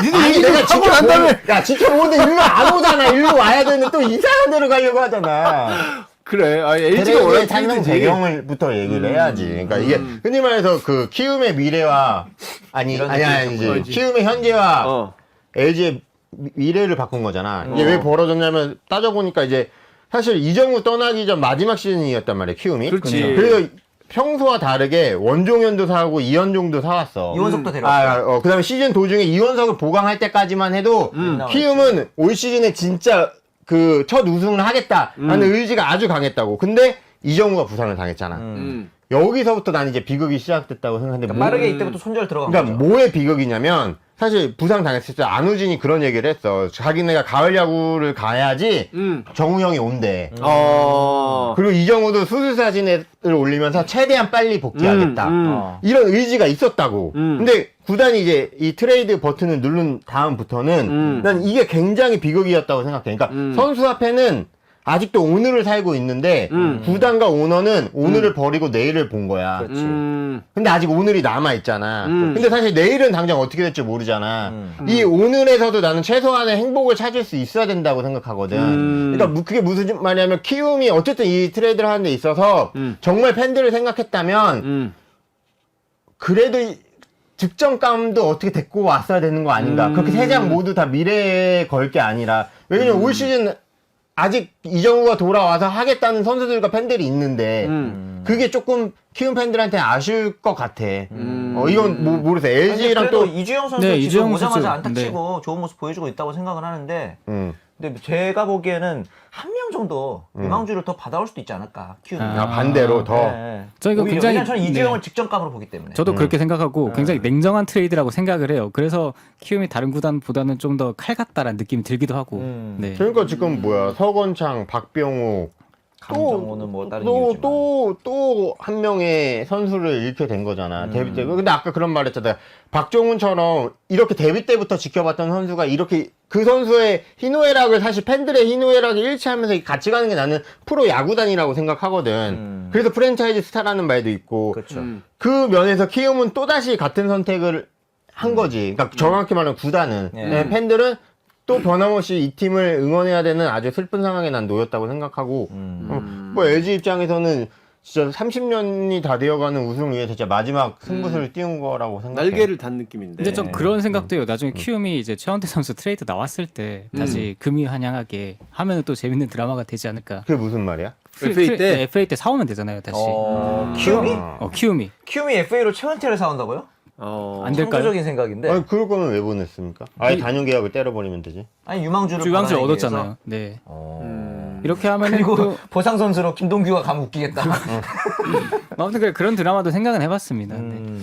니들 아니 얘기 내가 좀 하고 난 다음에 야 지켜보는데 일로 안 오잖아. 일로 와야 되는데 또 이상한 데로 가려고 하잖아. 그래. 아 LG가 LG의 원래 탄생 배경을부터 얘기를 해야지. 그러니까 이게 흔히 말해서 그 키움의 미래와 아니 이제 키움의 현재와 LG의 미래를 바꾼 거잖아. 이게 왜 벌어졌냐면 따져보니까 이제 사실 이정우 떠나기 전 마지막 시즌이었단 말이야, 키움이. 그렇지. 그래서 평소와 다르게 원종현도 사고 이현종도 사왔어. 이원석도 데려왔어. 그다음에 시즌 도중에 이원석을 보강할 때까지만 해도 키움은 올 시즌에 진짜 그 첫 우승을 하겠다라는 의지가 아주 강했다고. 근데 이정우가 부상을 당했잖아. 여기서부터 난 이제 비극이 시작됐다고 생각하는데 그러니까 빠르게 이때부터 손절 들어간 그러니까 거죠. 뭐의 비극이냐면 사실 부상 당했을 때 안우진이 그런 얘기를 했어. 자기네가 가을 야구를 가야지 정우영이 온대. 그리고 이정우도 수술 사진을 올리면서 최대한 빨리 복귀하겠다. 이런 의지가 있었다고. 근데 구단이 이제 이 트레이드 버튼을 누른 다음부터는 난 이게 굉장히 비극이었다고 생각해. 그러니까 선수 앞에는 아직도 오늘을 살고 있는데 구단과 오너는 오늘을 버리고 내일을 본 거야. 그렇지. 근데 아직 오늘이 남아 있잖아. 근데 사실 내일은 당장 어떻게 될지 모르잖아. 이 오늘에서도 나는 최소한의 행복을 찾을 수 있어야 된다고 생각하거든. 그러니까 그게 무슨 말이냐면 키움이 어쨌든 이 트레이드를 하는 데 있어서 정말 팬들을 생각했다면 그래도 득점감도 어떻게 데리고 왔어야 되는 거 아닌가. 그렇게 세 장 모두 다 미래에 걸 게 아니라. 왜냐면 올 시즌 아직 이정우가 돌아와서 하겠다는 선수들과 팬들이 있는데 그게 조금 키움 팬들한테 아쉬울 것 같아. 이건 모르겠어요. LG랑 또 이주영 선수 네, 지금 이주영 오자마자 선수. 안타 치고 좋은 모습 보여주고 있다고 생각을 하는데 근데 제가 보기에는 한 명 정도 유망주를 더 받아올 수도 있지 않을까 키움이. 반대로 더. 네. 저희가 오히려 굉장히 왜냐면 저는 이주영을 직전감으로 보기 때문에. 저도 그렇게 생각하고 굉장히 냉정한 트레이드라고 생각을 해요. 그래서 키움이 다른 구단보다는 좀 더 칼 같다라는 느낌이 들기도 하고. 네. 그러니까 지금 뭐야 서건창, 박병호 강정호는 뭐 다른 이유지만. 또 한 명의 선수를 잃게 된 거잖아. 데뷔 때. 근데 아까 그런 말 했잖아. 박종훈처럼 이렇게 데뷔 때부터 지켜봤던 선수가 이렇게 그 선수의 희노애락을 사실 팬들의 희노애락을 일치하면서 같이 가는 게 나는 프로 야구단이라고 생각하거든. 그래서 프랜차이즈 스타라는 말도 있고. 그렇죠. 그 면에서 키움은 또다시 같은 선택을 한 거지. 그러니까 정확히 말하면 구단은. 네. 팬들은 또 변함없이 이 팀을 응원해야 되는 아주 슬픈 상황에 난 놓였다고 생각하고 뭐 LG 입장에서는 진짜 30년이 다 되어가는 우승을 위해 진짜 마지막 승부수를 띄운 거라고 생각해. 날개를 단 느낌인데. 근데 좀 그런 생각도 해요. 나중에 키움이 이제 최원태 선수 트레이드 나왔을 때 다시 금이환영하게 하면 또 재밌는 드라마가 되지 않을까. 그게 무슨 말이야? FA 때? 네, FA 때 사오면 되잖아요, 다시. 키움이? 키움이. 키움이 FA로 최원태를 사온다고요? 안 될까요? 창조적인 생각인데. 아니 그럴 거면 왜 보냈습니까? 아예 단연 계약을 때려버리면 되지. 아니 유망주를 주강수를 받아내기 얻었잖아요. 위해서. 네. 이렇게 하면 그리고 또 보상 선수로 김동규가 가면 웃기겠다. 아무튼 그런 드라마도 생각은 해봤습니다. 네.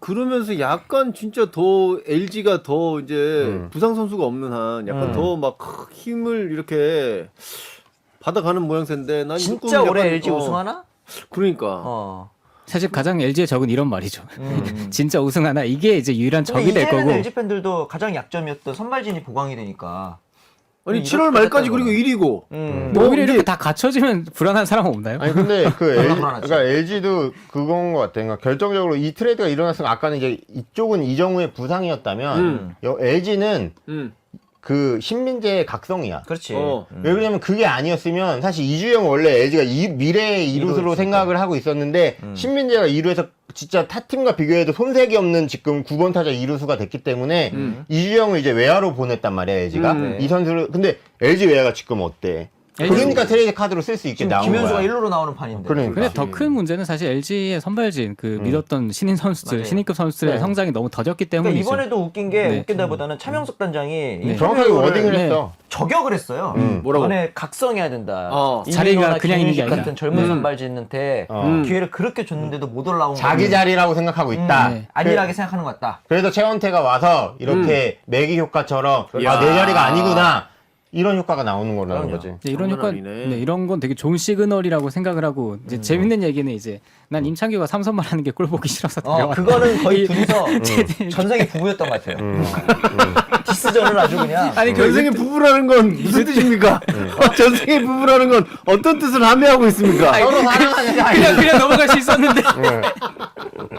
그러면서 약간 진짜 더 LG가 더 이제 부상 선수가 없는 한 약간 더 막 힘을 이렇게 받아가는 모양새인데 난 진짜 조금 올해 약간, LG 우승하나? 그러니까 사실 가장 LG의 적은 이런 말이죠. 진짜 우승하나 이게 이제 유일한 근데 적이 될 이제는 거고. LG 팬들도 가장 약점이었던 선발진이 보강이 되니까. 아니 이렇게 7월 말까지 됐다는 그리고 1위고 근데 오히려 이렇게 다 갖춰지면 불안한 사람은 없나요? 아니 근데 그 불안하지. 그러니까 LG도 그건 것 같아. 그러니까 결정적으로 이 트레이드가 일어났으면 아까는 이제 이쪽은 이정우의 부상이었다면 LG는 그 신민재의 각성이야. 그렇지. 왜 그러냐면 그게 아니었으면 사실 이주영 원래 LG가 미래의 이루수로 생각을 하고 있었는데 신민재가 이루에서 진짜 타 팀과 비교해도 손색이 없는 지금 9번 타자 이루수가 됐기 때문에 이주영을 이제 외야로 보냈단 말이야 LG가. 이 선수를 근데 LG 외야가 지금 어때? 그러니까 트레이드 카드로 쓸 수 있게 지금 나온 김현수가 거야. 1루로 나오는 판인데. 그러니까. 근데 더 큰 문제는 사실 LG의 선발진 그 믿었던 신인 선수들, 맞아요. 신인급 선수들의 성장이 너무 더뎠기 그러니까 때문이죠. 이번에도 웃긴 게 네. 웃긴다보다는 차명석 단장이 이 정확하게 투표를 워딩을 했어. 저격을 했어요. 뭐라고? 이번에 각성해야 된다. 자리가 그냥 있는 게 아니라. 같은 젊은 선발진한테 기회를 그렇게 줬는데도 못 올라온 자기 거는 자리라고 생각하고 있다. 네. 안일하게 생각하는 것 같다. 그래서 최원태가 와서 이렇게 매기 효과처럼 아, 내 자리가 아니구나. 이런 효과가 나오는 거라는 거지. 이제 이런 효과, 아니네. 네, 이런 건 되게 좋은 시그널이라고 생각을 하고 이제 재밌는 얘기는 이제 난 임창규가 3선만 하는 게 꼴 보기 싫어서 데려왔다. 그거는 거의 둘이서 전생의 부부였던 것 같아요. 디스전을 아주 그냥. 아니 그 전생의 부부라는 건 무슨 뜻입니까? 전생의 부부라는 건 어떤 뜻을 함의하고 있습니까? 서로 사랑하니까. 그냥 넘어갈 수 있었는데.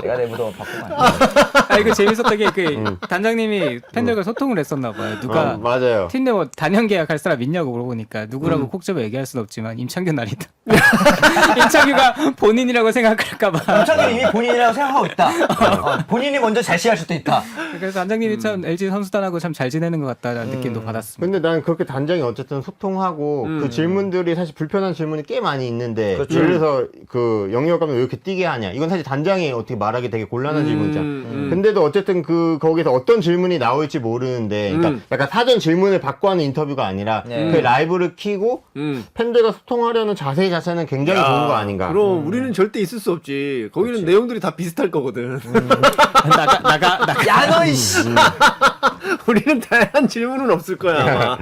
내가 내 무덤을 바꾸면 안 돼. 아니 그 재밌었던 게 그 단장님이 팬들과 소통을 했었나 봐요. 누가 맞아요. 팀 내고 단연 계약할 사람 있냐고 물어보니까 누구라고 콕 집어 얘기할 수는 없지만 임창규 날이다. 임창규가 본인이라고 생각할까봐. 임창규는 이미 본인이라고 생각하고 있다. 본인이 먼저 잘시할 수도 있다. 그래서 단장님이 참 LG 선수단하고 참 잘 지내는 것 같다는 느낌도 받았습니다. 근데 난 그렇게 단장이 어쨌든 소통하고 그 질문들이 사실 불편한 질문이 꽤 많이 있는데 그렇죠. 예를 들어서 그 영역 감독 왜 이렇게 뛰게 하냐 이건 사실 단장이 어떻게 말하기 되게 곤란한 질문이잖아. 근데도 어쨌든 거기서 어떤 질문이 나올지 모르는데 그러니까 약간 사전 질문을 받고 하는 인터뷰가 아니라 그 라이브를 키고 팬들과 소통하려는 자세 자체는 굉장히 좋은 거 아닌가. 그럼 우리는 절대 있을 수 없지. 거기는 내용들이 다 비슷할 거거든. 나가. 야, 너 이씨. 우리는 다양한 질문은 없을 거야. 아마.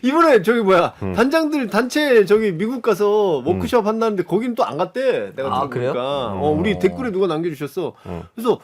이번에 저기 뭐야 단장들 단체 저기 미국 가서 워크숍 한다는데 거기는 또 안 갔대. 내가 아, 들어보니까. 그래요? 우리 댓글에 누가 남겨주셨어. 그래서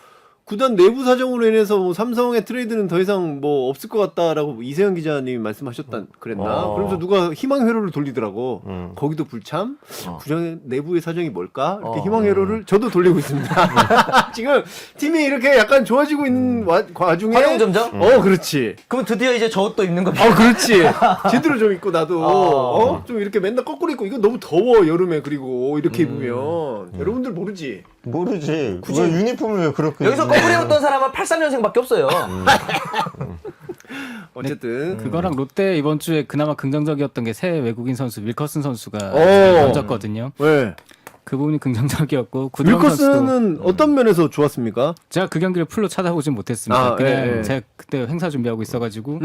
구단 내부 사정으로 인해서 뭐 삼성의 트레이드는 더 이상 뭐 없을 것 같다라고 이세영 기자님이 말씀하셨다 그랬나? 그러면서 누가 희망 회로를 돌리더라고. 거기도 불참. 구단 내부의 사정이 뭘까? 이렇게 희망 회로를 저도 돌리고 있습니다. 지금 팀이 이렇게 약간 좋아지고 있는 와중에 활용점정? 그렇지. 그럼 드디어 이제 저 옷도 입는 겁니다. 그렇지. 제대로 좀 입고 나도 좀 이렇게 맨날 거꾸로 입고 이거 너무 더워 여름에 그리고 이렇게 입으면 여러분들 모르지. 모르지. 굳이 유니폼을 왜 그렇게 여기서 거꾸로 입었던 사람은 83년생밖에 없어요. 어쨌든 그거랑 롯데 이번 주에 그나마 긍정적이었던 게 새 외국인 선수 윌커슨 선수가 던졌거든요. 왜? 그 부분이 긍정적이었고 구드럼 선수도 윌커슨은 어떤 면에서 좋았습니까? 제가 그 경기를 풀로 찾아보진 못했습니다. 그냥 제가 그때 행사 준비하고 있어가지고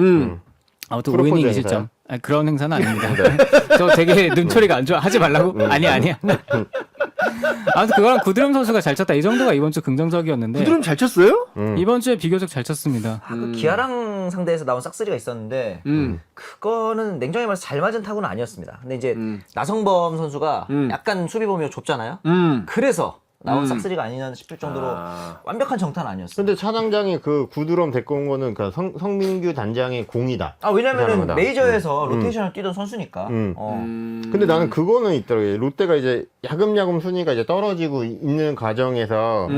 아무튼 프로포즈 5이닝 행사요? 2실점. 아니, 그런 행사는 아닙니다. 저 되게 눈초리가 안 좋아. 하지 말라고? 아니야. 아무튼 그거랑 구드럼 선수가 잘 쳤다. 이 정도가 이번 주 긍정적이었는데 부드럼 잘 쳤어요? 이번 주에 비교적 잘 쳤습니다. 그 기아랑 상대에서 나온 싹쓸이가 있었는데 그거는 냉정히 말해서 잘 맞은 타구는 아니었습니다. 근데 이제 나성범 선수가 약간 수비 범위가 좁잖아요. 그래서 나온 싹쓸이가 아니냐 싶을 정도로 완벽한 정타는 아니었어요. 근데 차장장이 그 구드럼 데리고 온 거는 그 성민규 단장의 공이다. 왜냐면은 사람마다. 메이저에서 로테이션을 뛰던 선수니까. 근데 나는 그거는 있더라고요. 롯데가 이제 야금야금 순위가 이제 떨어지고 있는 과정에서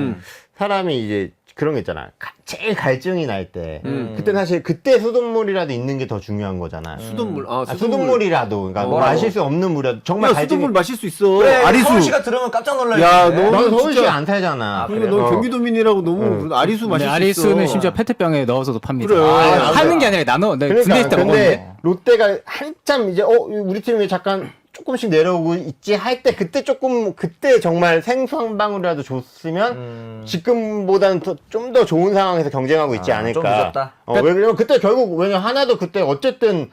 사람이 이제 그런 거 있잖아. 제일 갈증이 날 때. 그때 사실 그때 수돗물이라도 있는 게 더 중요한 거잖아. 수돗물. 수돗물이라도. 그러니까 뭐라고? 마실 수 없는 물이라도 정말 갈증이. 수돗물 마실 수 있어. 그래, 아리수. 서울시가 들으면 깜짝 놀랄 야, 텐데. 너 넌 서울시에 진짜- 안 살잖아. 그러니까 너 경기도민이라고 너무 아리수 마실 수 있어. 아리수는 심지어 페트병에 넣어서도 팝니다. 그래. 파는 게 아니라 나눠. 네, 군대 있다 근데 먹었는데. 롯데가 한참 이제 우리 팀이 잠깐 조금씩 내려오고 있지 할 때 그때 정말 생수 한 방울이라도 줬으면 지금보다는 좀 더 좋은 상황에서 경쟁하고 있지 않을까. 좀 늦었다. 왜냐면 그때 결국 하나도 그때 어쨌든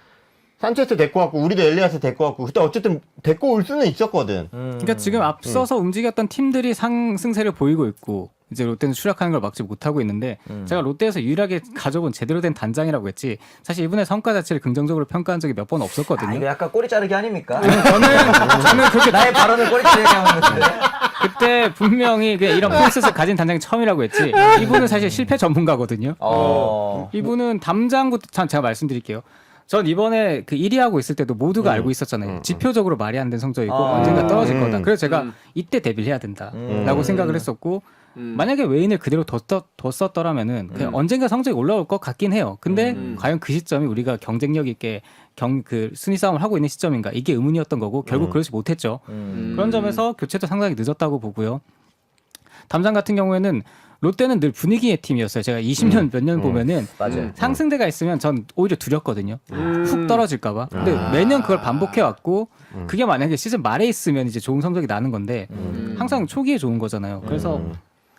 산체스 데리고 왔고 우리도 엘리아스 데리고 왔고 그때 어쨌든 데리고 올 수는 있었거든. 그러니까 지금 앞서서 움직였던 팀들이 상승세를 보이고 있고 이제 롯데는 추락하는 걸 막지 못하고 있는데 제가 롯데에서 유일하게 가져본 제대로 된 단장이라고 했지 사실 이분의 성과 자체를 긍정적으로 평가한 적이 몇 번 없었거든요. 이거 약간 꼬리 자르기 아닙니까? 저는 그렇게 나의 발언을 꼬리 자르기 하는 건데. 그때 분명히 그냥 이런 프로세스를 가진 단장이 처음이라고 했지 이분은 사실 실패 전문가거든요. 이분은 담장부터 제가 말씀드릴게요. 전 이번에 그 1위 하고 있을 때도 모두가 알고 있었잖아요. 지표적으로 말이 안 되는 성적이고 언젠가 떨어질 거다. 그래서 제가 이때 데뷔를 해야 된다라고 생각을 했었고 만약에 웨인을 그대로 뒀었더라면은 그냥 언젠가 성적이 올라올 것 같긴 해요. 근데 과연 그 시점이 우리가 경쟁력 있게 그 순위 싸움을 하고 있는 시점인가 이게 의문이었던 거고 결국 그러지 못했죠. 그런 점에서 교체도 상당히 늦었다고 보고요. 담장 같은 경우에는 롯데는 늘 분위기의 팀이었어요. 제가 20년 몇 년 보면은 맞아요. 상승대가 있으면 전 오히려 두렵거든요. 훅 떨어질까봐. 근데 매년 그걸 반복해 왔고 그게 만약에 시즌 말에 있으면 이제 좋은 성적이 나는 건데 항상 초기에 좋은 거잖아요. 그래서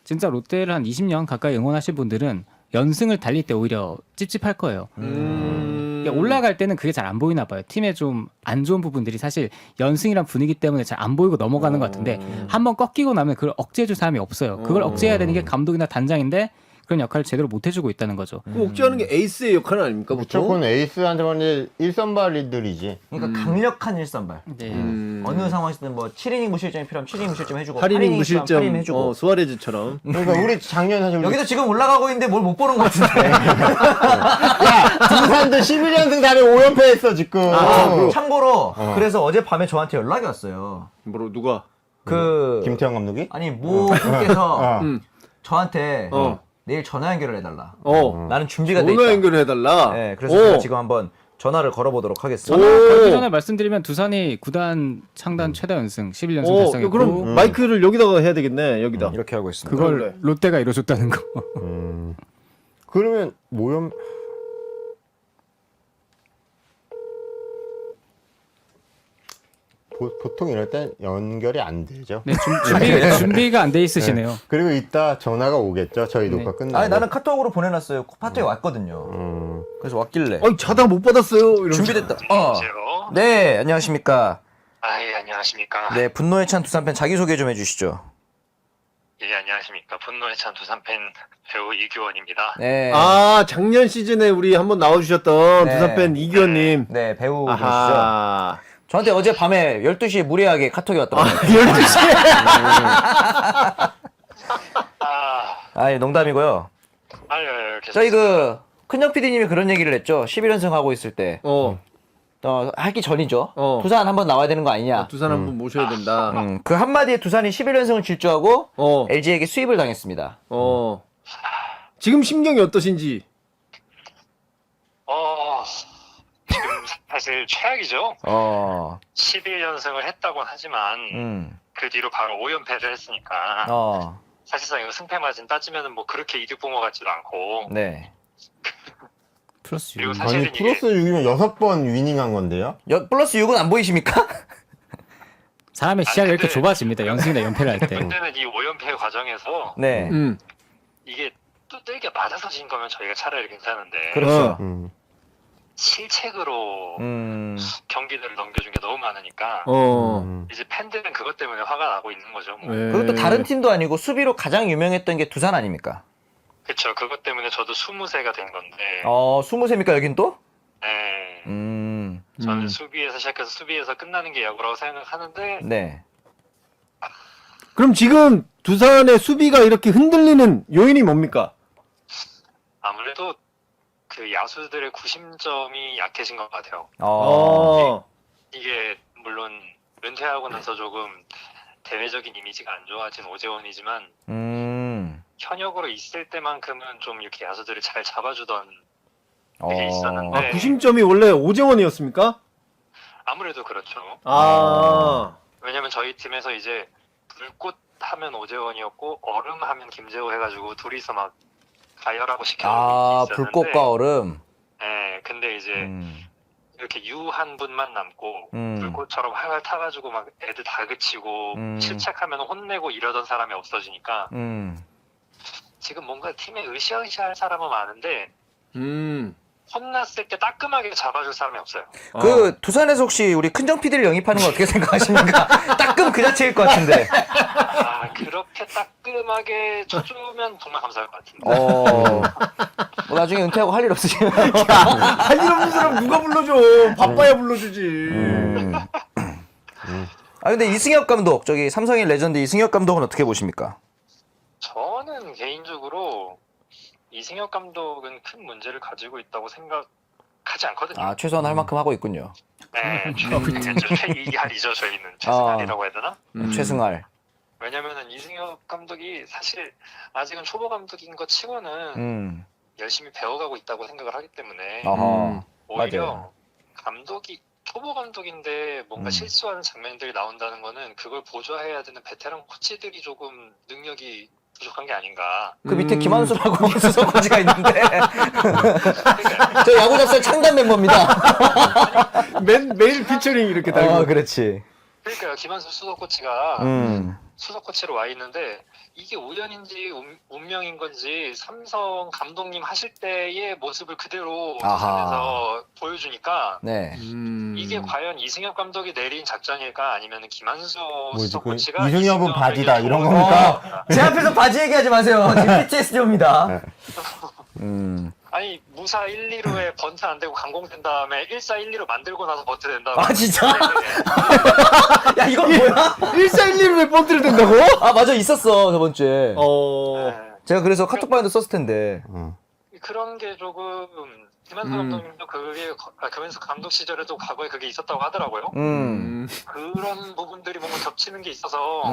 진짜 롯데를 한 20년 가까이 응원하신 분들은 연승을 달릴 때 오히려 찝찝할 거예요. 그러니까 올라갈 때는 그게 잘 안 보이나 봐요. 팀의 좀 안 좋은 부분들이 사실 연승이란 분위기 때문에 잘 안 보이고 넘어가는 것 같은데 한번 꺾이고 나면 그걸 억제해줄 사람이 없어요. 그걸 억제해야 되는 게 감독이나 단장인데 그런 역할을 제대로 못 해주고 있다는 거죠. 그 옥주하는 게 에이스의 역할 아닙니까? 보통? 무조건 에이스한테만 1선발들이지. 그러니까 강력한 일선발. 네. 어느 상황에서든 뭐 7이닝 무실점이 필요하면 7이닝 무실점 해주고 8이닝 무실점 8이닝 해주고. 수아레즈처럼. 그러니까 우리 작년 사실 우리 여기도 지금 올라가고 있는데 뭘 못 보는 것 같은데. 야 두산도 11연승 다음에 5연패 했어 지금. 참고로 그래서 어젯밤에 저한테 연락이 왔어요. 뭐로 누가? 김태형 감독이? 아니 모 분께서 음. 저한테 어. 내일 전화 연결을 해달라. 어. 나는 준비가 돼 전화 있다. 연결을 해달라. 네, 그래서 제가 지금 한번 전화를 걸어보도록 하겠습니다. 걸기 전에 말씀드리면 두산이 구단 창단 최다 연승 11연승 달성했고 그럼 마이크를 여기다가 해야 되겠네. 여기다. 이렇게 하고 있습니다. 그걸 그래. 롯데가 이뤄줬다는 거. 그러면 모연 보통 이럴 땐 연결이 안 되죠. 네, 준비가 안 돼 있으시네요. 그리고 이따 전화가 오겠죠. 저희 녹화 끝나고. 아니 나는 카톡으로 보내놨어요. 파트에 왔거든요. 그래서 왔길래 아니 자다 못 받았어요. 이러면서. 준비됐다. 여보세요? 네, 안녕하십니까. 아, 예, 안녕하십니까. 네, 분노에 찬 두산팬 자기소개 좀 해주시죠. 예, 안녕하십니까. 분노에 찬 두산팬 배우 이규원입니다. 네. 아 작년 시즌에 우리 한번 나와주셨던 네. 두산팬 이규현님. 네, 배우시죠. 아하. 저한테 어제 밤에 12시에 무리하게 카톡이 왔더라고요. 12시에. 아, 아니, 농담이고요. 저희 큰정 PD님이 그런 얘기를 했죠. 11연승 하고 있을 때. 하기 전이죠. 두산 한번 나와야 되는 거 아니냐. 두산 한번 모셔야 된다. 그 한마디에 두산이 11연승을 질주하고 LG에게 수입을 당했습니다. 지금 심경이 어떠신지. 지금 사실 최악이죠. 11연승을 했다고는 하지만 그 뒤로 바로 5연패를 했으니까 사실상 이거 승패 마진 따지면은 뭐 그렇게 이득 본 것 같지도 않고. 네. 플러스 그리고 6. 사실은 아니 플러스 6이면 6번 위닝한 건데요? 플러스 6은 안 보이십니까? 사람의 시야가 이렇게 근데- 좁아집니다. 연승이나 연패를 할 때. 문제는 이 5연패 과정에서 네. 이게 두들겨 맞아서 진 거면 저희가 차라리 괜찮은데 그렇죠. 실책으로 경기들을 넘겨준 게 너무 많으니까 이제 팬들은 그것 때문에 화가 나고 있는 거죠. 뭐. 그리고 또 다른 팀도 아니고 수비로 가장 유명했던 게 두산 아닙니까? 그쵸. 그것 때문에 저도 20세가 된 건데 20세입니까 여긴 또? 네. 음. 저는 수비에서 시작해서 수비에서 끝나는 게 야구라고 생각하는데 네. 그럼 지금 두산의 수비가 이렇게 흔들리는 요인이 뭡니까? 아무래도 그 야수들의 구심점이 약해진 것 같아요. 이게 물론 은퇴하고 나서 조금 대외적인 이미지가 안 좋아진 오재원이지만 현역으로 있을 때만큼은 좀 이렇게 야수들을 잘 잡아주던 게 있었는데 구심점이 원래 오재원이었습니까? 아무래도 그렇죠. 왜냐면 저희 팀에서 이제 불꽃 하면 오재원이었고 얼음 하면 김재호 해가지고 둘이서 막 가열하고 시켜놓은 게 있었는데 불꽃과 얼음. 네, 근데 이제 이렇게 유 한 분만 남고 불꽃처럼 활활 타가지고 막 애들 다 그치고 실책하면 혼내고 이러던 사람이 없어지니까 지금 뭔가 팀에 으쌰으쌰할 사람은 많은데 혼났을 때 따끔하게 잡아줄 사람이 없어요. 그 두산에서 혹시 우리 큰정 PD를 영입하는 거 어떻게 생각하십니까? 따끔 그 자체일 것 같은데. 그렇게 따끔하게 쳐주면 정말 감사할 것 같은데. 뭐 나중에 은퇴하고 할 일 없으시면. 할 일 없는 사람 누가 불러줘? 바빠야 불러주지. 근데 이승엽 감독, 저기 삼성의 레전드 이승엽 감독은 어떻게 보십니까? 저는 개인적으로 이승엽 감독은 큰 문제를 가지고 있다고 생각하지 않거든요. 최소한 할 만큼 하고 있군요. 네, 최이할이죠 저희는 최승할이라고 해야 되나? 최승할. 왜냐면은 이승엽 감독이 사실 아직은 초보 감독인 것 치고는 열심히 배워가고 있다고 생각을 하기 때문에 오히려 맞아요. 감독이 초보 감독인데 뭔가 실수하는 장면들이 나온다는 거는 그걸 보좌해야 되는 베테랑 코치들이 조금 능력이 부족한 게 아닌가. 그 밑에 김한수라고 수석 코치가 있는데. 저 야구 잡설 창단 멤버입니다. 매일 피처링 이렇게 달고. 그렇지. 그러니까요. 김한수 수석 코치가 수석 코치로 와 있는데 이게 우연인지 운명인 건지 삼성 감독님 하실 때의 모습을 그대로 두산에서 보여주니까 네. 이게 과연 이승엽 감독이 내린 작전일까 아니면 김한수 뭐지, 수석 그 코치가 이승엽은 바지다, 이승엽에게 이런 도움을 겁니까? 줬을까? 제 앞에서 바지 얘기하지 마세요. 지금 PTSD입니다. 아니 무사 1, 2루에 번트 안 되고 강공 된 다음에 1, 4, 1, 2루 만들고 나서 번트 된 다음에 아, 진짜? 네. 야, 이건 뭐야? 1-4-1-2로 번트를 댄다고? 아, 맞아. 있었어. 저번 주에. 네. 제가 그래서 카톡 방에도 썼을 텐데. 그런 게 조금 김한수 감독님도 김한수 감독 시절에도 과거에 그게 있었다고 하더라고요. 그런 부분들이 뭔가 겹치는 게 있어서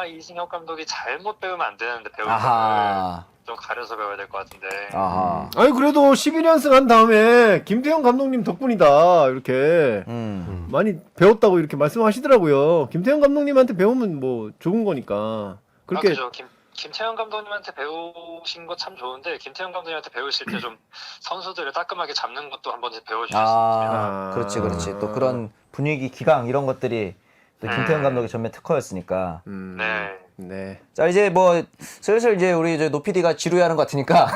이승엽 감독이 잘못 배우면 안 되는데 배울 아하. 거를 좀 가려서 배워야 될 것 같은데. 아하. 아니 그래도 11연승 한 다음에 김태형 감독님 덕분이다 이렇게 많이 배웠다고 이렇게 말씀하시더라고요. 김태형 감독님한테 배우면 뭐 좋은 거니까 그렇게 그죠. 김태형 감독님한테 배우신 거 참 좋은데 김태형 감독님한테 배우실 때 좀 선수들을 따끔하게 잡는 것도 한번 배워주셨으면. 그렇지. 또 그런 분위기, 기강 이런 것들이 또 김태형 감독의 전면 특허였으니까. 네. 네. 자, 이제 뭐 슬슬 이제 우리 이제 노피디가 지루해하는 것 같으니까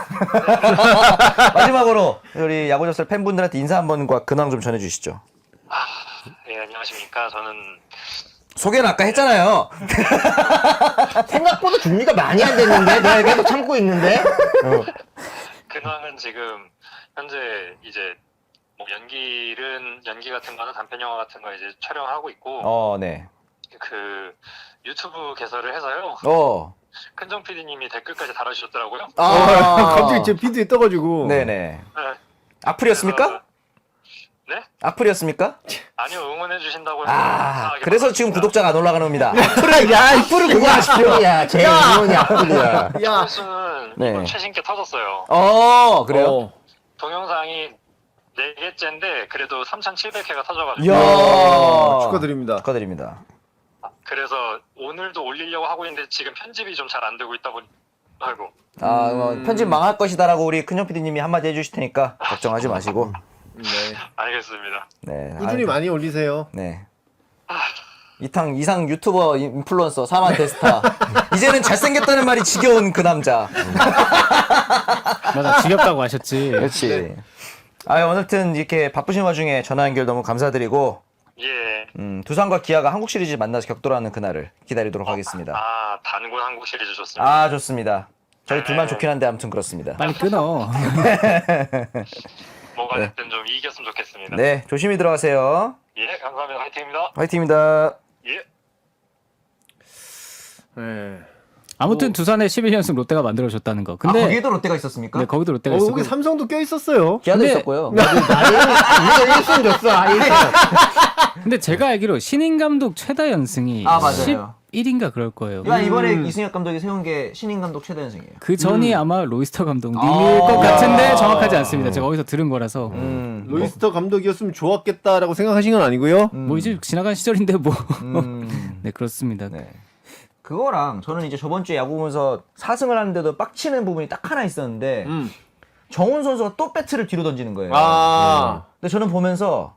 마지막으로 우리 야구접설 팬분들한테 인사 한번과 근황 좀 전해주시죠. 예, 안녕하십니까. 저는 소개는 아까 했잖아요. 생각보다 준비가 많이 안 됐는데 내가 계속 참고 있는데. 근황은 지금 현재 이제 뭐 연기 같은 거는 단편 영화 같은 거 이제 촬영하고 있고 네. 그 유튜브 개설을 해서요. 큰정 PD님이 댓글까지 달아주셨더라고요. 갑자기 제 피드에 떠가지고. 네네. 네. 악플이었습니까? 네? 악플이었습니까? 아니요, 응원해 주신다고 해서 그래서 지금 구독자가 안 올라가는 겁니다. 야, 악플을 그거 악플이야. 제 응원이 악플이야. 야. 수는 네. 이번 최신께 터졌어요. 그래요? 동영상이 4개째인데 그래도 3,700회가 터져가지고. 이야. 축하드립니다. 축하드립니다. 그래서 오늘도 올리려고 하고 있는데 지금 편집이 좀 잘 안 되고 있다 보니 아이고. 편집 망할 것이다라고 우리 큰정 PD님이 한마디 해주실 테니까 걱정하지 마시고. 네. 알겠습니다. 네. 꾸준히 많이 올리세요. 네. 이상 유튜버 인플루언서 사만 데스타. 이제는 잘생겼다는 말이 지겨운 그 남자. 맞아, 지겹다고 하셨지. 그렇지. 아무튼 이렇게 바쁘신 와중에 전화 연결 너무 감사드리고. 예. 두산과 기아가 한국 시리즈 만나서 격돌하는 그날을 기다리도록 하겠습니다. 단군 한국 시리즈 좋습니다. 좋습니다. 저희 둘만 좋긴 한데 아무튼 그렇습니다. 빨리 끊어. 뭐가 됐든 좀 이겼으면 좋겠습니다. 네, 조심히 들어가세요. 예, 감사합니다. 화이팅입니다. 화이팅입니다. 예. 네. 아무튼 두산의 11연승 롯데가 만들어줬다는 거. 근데 거기에도 롯데가 있었습니까? 네, 거기도 롯데가 있었고. 거기 삼성도 껴 있었어요. 기아도 근데- 있었고요. 우리가 1승 줬어. 1승. 근데 제가 알기로 신인 감독 최다 연승이 맞아요. 11인가 그럴 거예요. 이번에 이승엽 감독이 세운 게 신인 감독 최다 연승이에요. 그 전이 아마 로이스터 감독님일 것 같은데 정확하지 않습니다. 제가 어디서 들은 거라서. 로이스터 감독이었으면 좋았겠다라고 생각하신 건 아니고요. 뭐 이제 지나간 시절인데 뭐. 네, 그렇습니다. 네. 그거랑 저는 이제 저번 주에 야구 보면서 4승을 하는데도 빡치는 부분이 딱 하나 있었는데 정훈 선수가 또 배트를 뒤로 던지는 거예요. 근데 저는 보면서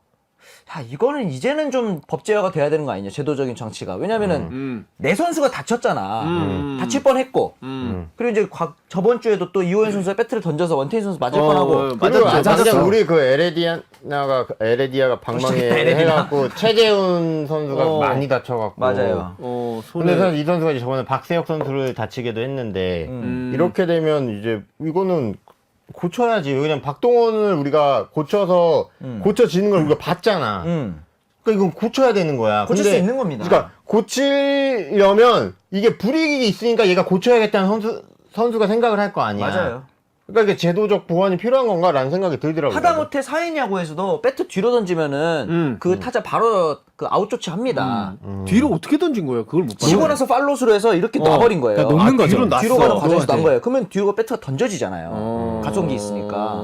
이거는 이제는 좀 법제화가 돼야 되는 거 아니냐, 제도적인 정치가. 왜냐면은 내 선수가 다쳤잖아. 다칠 뻔했고. 그리고 이제 저번 주에도 또 이호연 선수가 배트를 던져서 원태인 선수 맞을 뻔하고. 맞았죠. 당장 우리 그 에레디아가 방망이에 해갖고 최재훈 선수가 많이 다쳐갖고. 맞아요. 근데 사실 이 선수가 이제 저번에 박세혁 선수를 다치기도 했는데 이렇게 되면 이제 이거는 고쳐야지. 왜냐면 박동원을 우리가 고쳐지는 걸 우리가 봤잖아. 그러니까 이건 고쳐야 되는 거야. 고칠 수 있는 겁니다. 그러니까 고치려면 이게 불이익이 있으니까 얘가 고쳐야겠다는 선수가 생각을 할 거 아니야. 맞아요. 그러니까 이게 제도적 보완이 필요한 건가라는 생각이 들더라고요. 하다못해 사인 야구에서도 배트 뒤로 던지면은 그 타자 바로 그 아웃 조치합니다. 뒤로 어떻게 던진 거예요? 그걸 못 봤어요. 치고 나서 팔로스로 해서 이렇게 놔버린 거예요. 그러니까 놓는 거죠. 뒤로 놨어. 뒤로 가는 과정에서 난 그거한테. 거예요. 그러면 뒤로 배트가 던져지잖아요. 가속이 있으니까.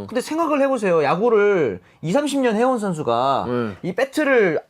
근데 생각을 해보세요. 야구를 20-30년 해온 선수가 이 배트를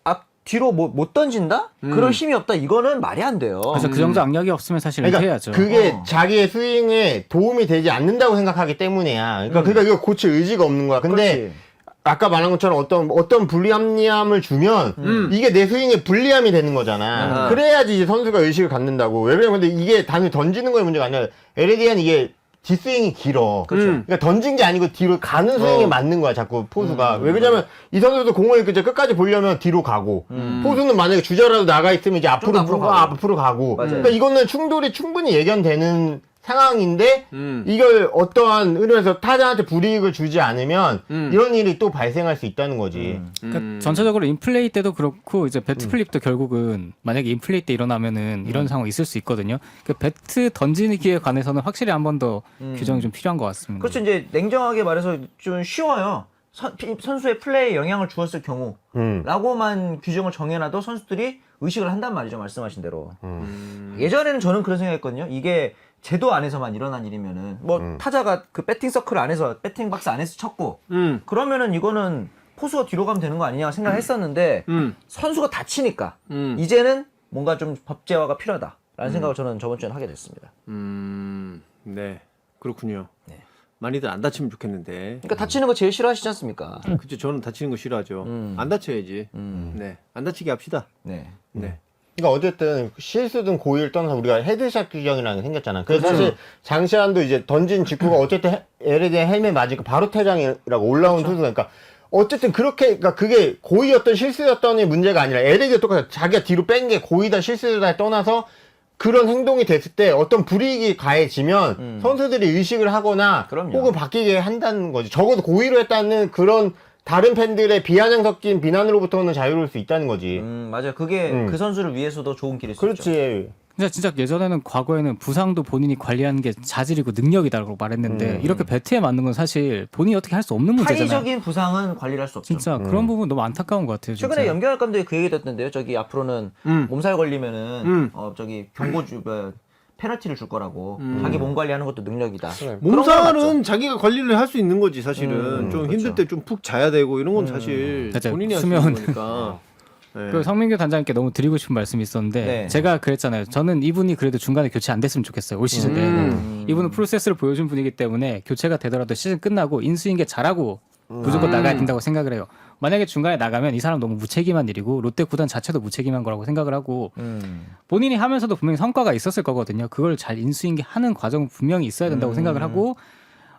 뒤로 못 던진다? 그럴 힘이 없다? 이거는 말이 안 돼요. 그래서 그 정도 악력이 없으면 사실 은퇴해야죠. 그게 자기의 스윙에 도움이 되지 않는다고 생각하기 때문이야. 그러니까 이거 고칠 의지가 없는 거야. 근데 그렇지. 아까 말한 것처럼 어떤 불리함을 주면 이게 내 스윙에 불리함이 되는 거잖아. 그래야지 이제 선수가 의식을 갖는다고. 왜냐면 근데 이게 단순히 던지는 거의 문제가 아니라 에레디안 이게 뒷스윙이 길어. 그렇죠. 그러니까 던진 게 아니고 뒤로 가는 스윙에 맞는 거야, 자꾸 포수가. 왜 그러냐면 이 선수도 공을 이제 끝까지 보려면 뒤로 가고, 포수는 만약에 주자라도 나가 있으면 이제 앞으로 앞으로 가고. 그러니까 이거는 충돌이 충분히 예견되는 상황인데 이걸 어떠한 흐름에서 타자한테 불이익을 주지 않으면 이런 일이 또 발생할 수 있다는 거지. 그러니까 전체적으로 인플레이 때도 그렇고 이제 배트 플립도 결국은 만약에 인플레이 때 일어나면은 이런 상황 있을 수 있거든요. 그 배트 던지기에 관해서는 확실히 한 번 더 규정이 좀 필요한 것 같습니다. 그렇죠. 이제 냉정하게 말해서 좀 쉬워요. 선수의 플레이에 영향을 주었을 경우라고만 규정을 정해놔도 선수들이 의식을 한단 말이죠. 말씀하신 대로. 예전에는 저는 그런 생각했거든요. 이게 제도 안에서만 일어난 일이면은 뭐 타자가 그 배팅 서클 안에서 배팅 박스 안에서 쳤고 그러면은 이거는 포수가 뒤로 가면 되는 거 아니냐 생각했었는데 선수가 다치니까 이제는 뭔가 좀 법제화가 필요하다라는 생각을 저는 저번 주에 하게 됐습니다. 네. 그렇군요. 네. 많이들 안 다치면 좋겠는데. 그러니까 다치는 거 제일 싫어하시지 않습니까? 그쵸. 저는 다치는 거 싫어하죠. 안 다쳐야지. 네. 안 다치게 합시다. 네. 네. 그러니까 어쨌든 실수든 고의를 떠나서 우리가 헤드샷 규정이라는 게 생겼잖아. 그래서 사실 장시환도 이제 던진 직구가 어쨌든 예를 들어 헬멧 맞으니까 바로 퇴장이라고 올라온 투수가 그러니까 어쨌든 그렇게 그러니까 그게 고의였던 실수였던이 문제가 아니라 LA가 똑같아. 자기가 뒤로 뺀 게 고의다 실수다 떠나서 그런 행동이 됐을 때 어떤 불이익이 가해지면 선수들이 의식을 하거나 그럼요. 혹은 바뀌게 한다는 거지. 적어도 고의로 했다는 그런 다른 팬들의 비아냥 섞인 비난으로부터는 자유로울 수 있다는 거지. 맞아요. 그게 그 선수를 위해서도 좋은 길일 수 있죠. 그렇지. 근데 진짜 예전에는 과거에는 부상도 본인이 관리하는 게 자질이고 능력이다라고 말했는데 이렇게 배트에 맞는 건 사실 본인이 어떻게 할 수 없는 문제잖아요. 타의적인 부상은 관리를 할 수 없죠. 진짜 그런 부분 너무 안타까운 것 같아요. 진짜. 최근에 염경엽 감독이 그 얘기 했던데요. 저기 앞으로는 몸살 걸리면은 저기 경고주 페널티를 줄 거라고. 자기 몸 관리하는 것도 능력이다. 몸살은 자기가 관리를 할 수 있는 거지 사실은. 좀 그렇죠. 힘들 때 좀 푹 자야 되고 이런 건 사실 맞아요. 본인이 할 수 수면. 있는 거니까. 네. 그 성민규 단장님께 너무 드리고 싶은 말씀이 있었는데 네. 제가 그랬잖아요. 저는 이분이 그래도 중간에 교체 안 됐으면 좋겠어요. 올 시즌 내에는. 이분은 프로세스를 보여준 분이기 때문에 교체가 되더라도 시즌 끝나고 인수인계 잘하고 무조건 나가야 된다고 생각을 해요. 만약에 중간에 나가면 이 사람 너무 무책임한 일이고 롯데 구단 자체도 무책임한 거라고 생각을 하고 본인이 하면서도 분명히 성과가 있었을 거거든요. 그걸 잘 인수인계하는 과정은 분명히 있어야 된다고 생각을 하고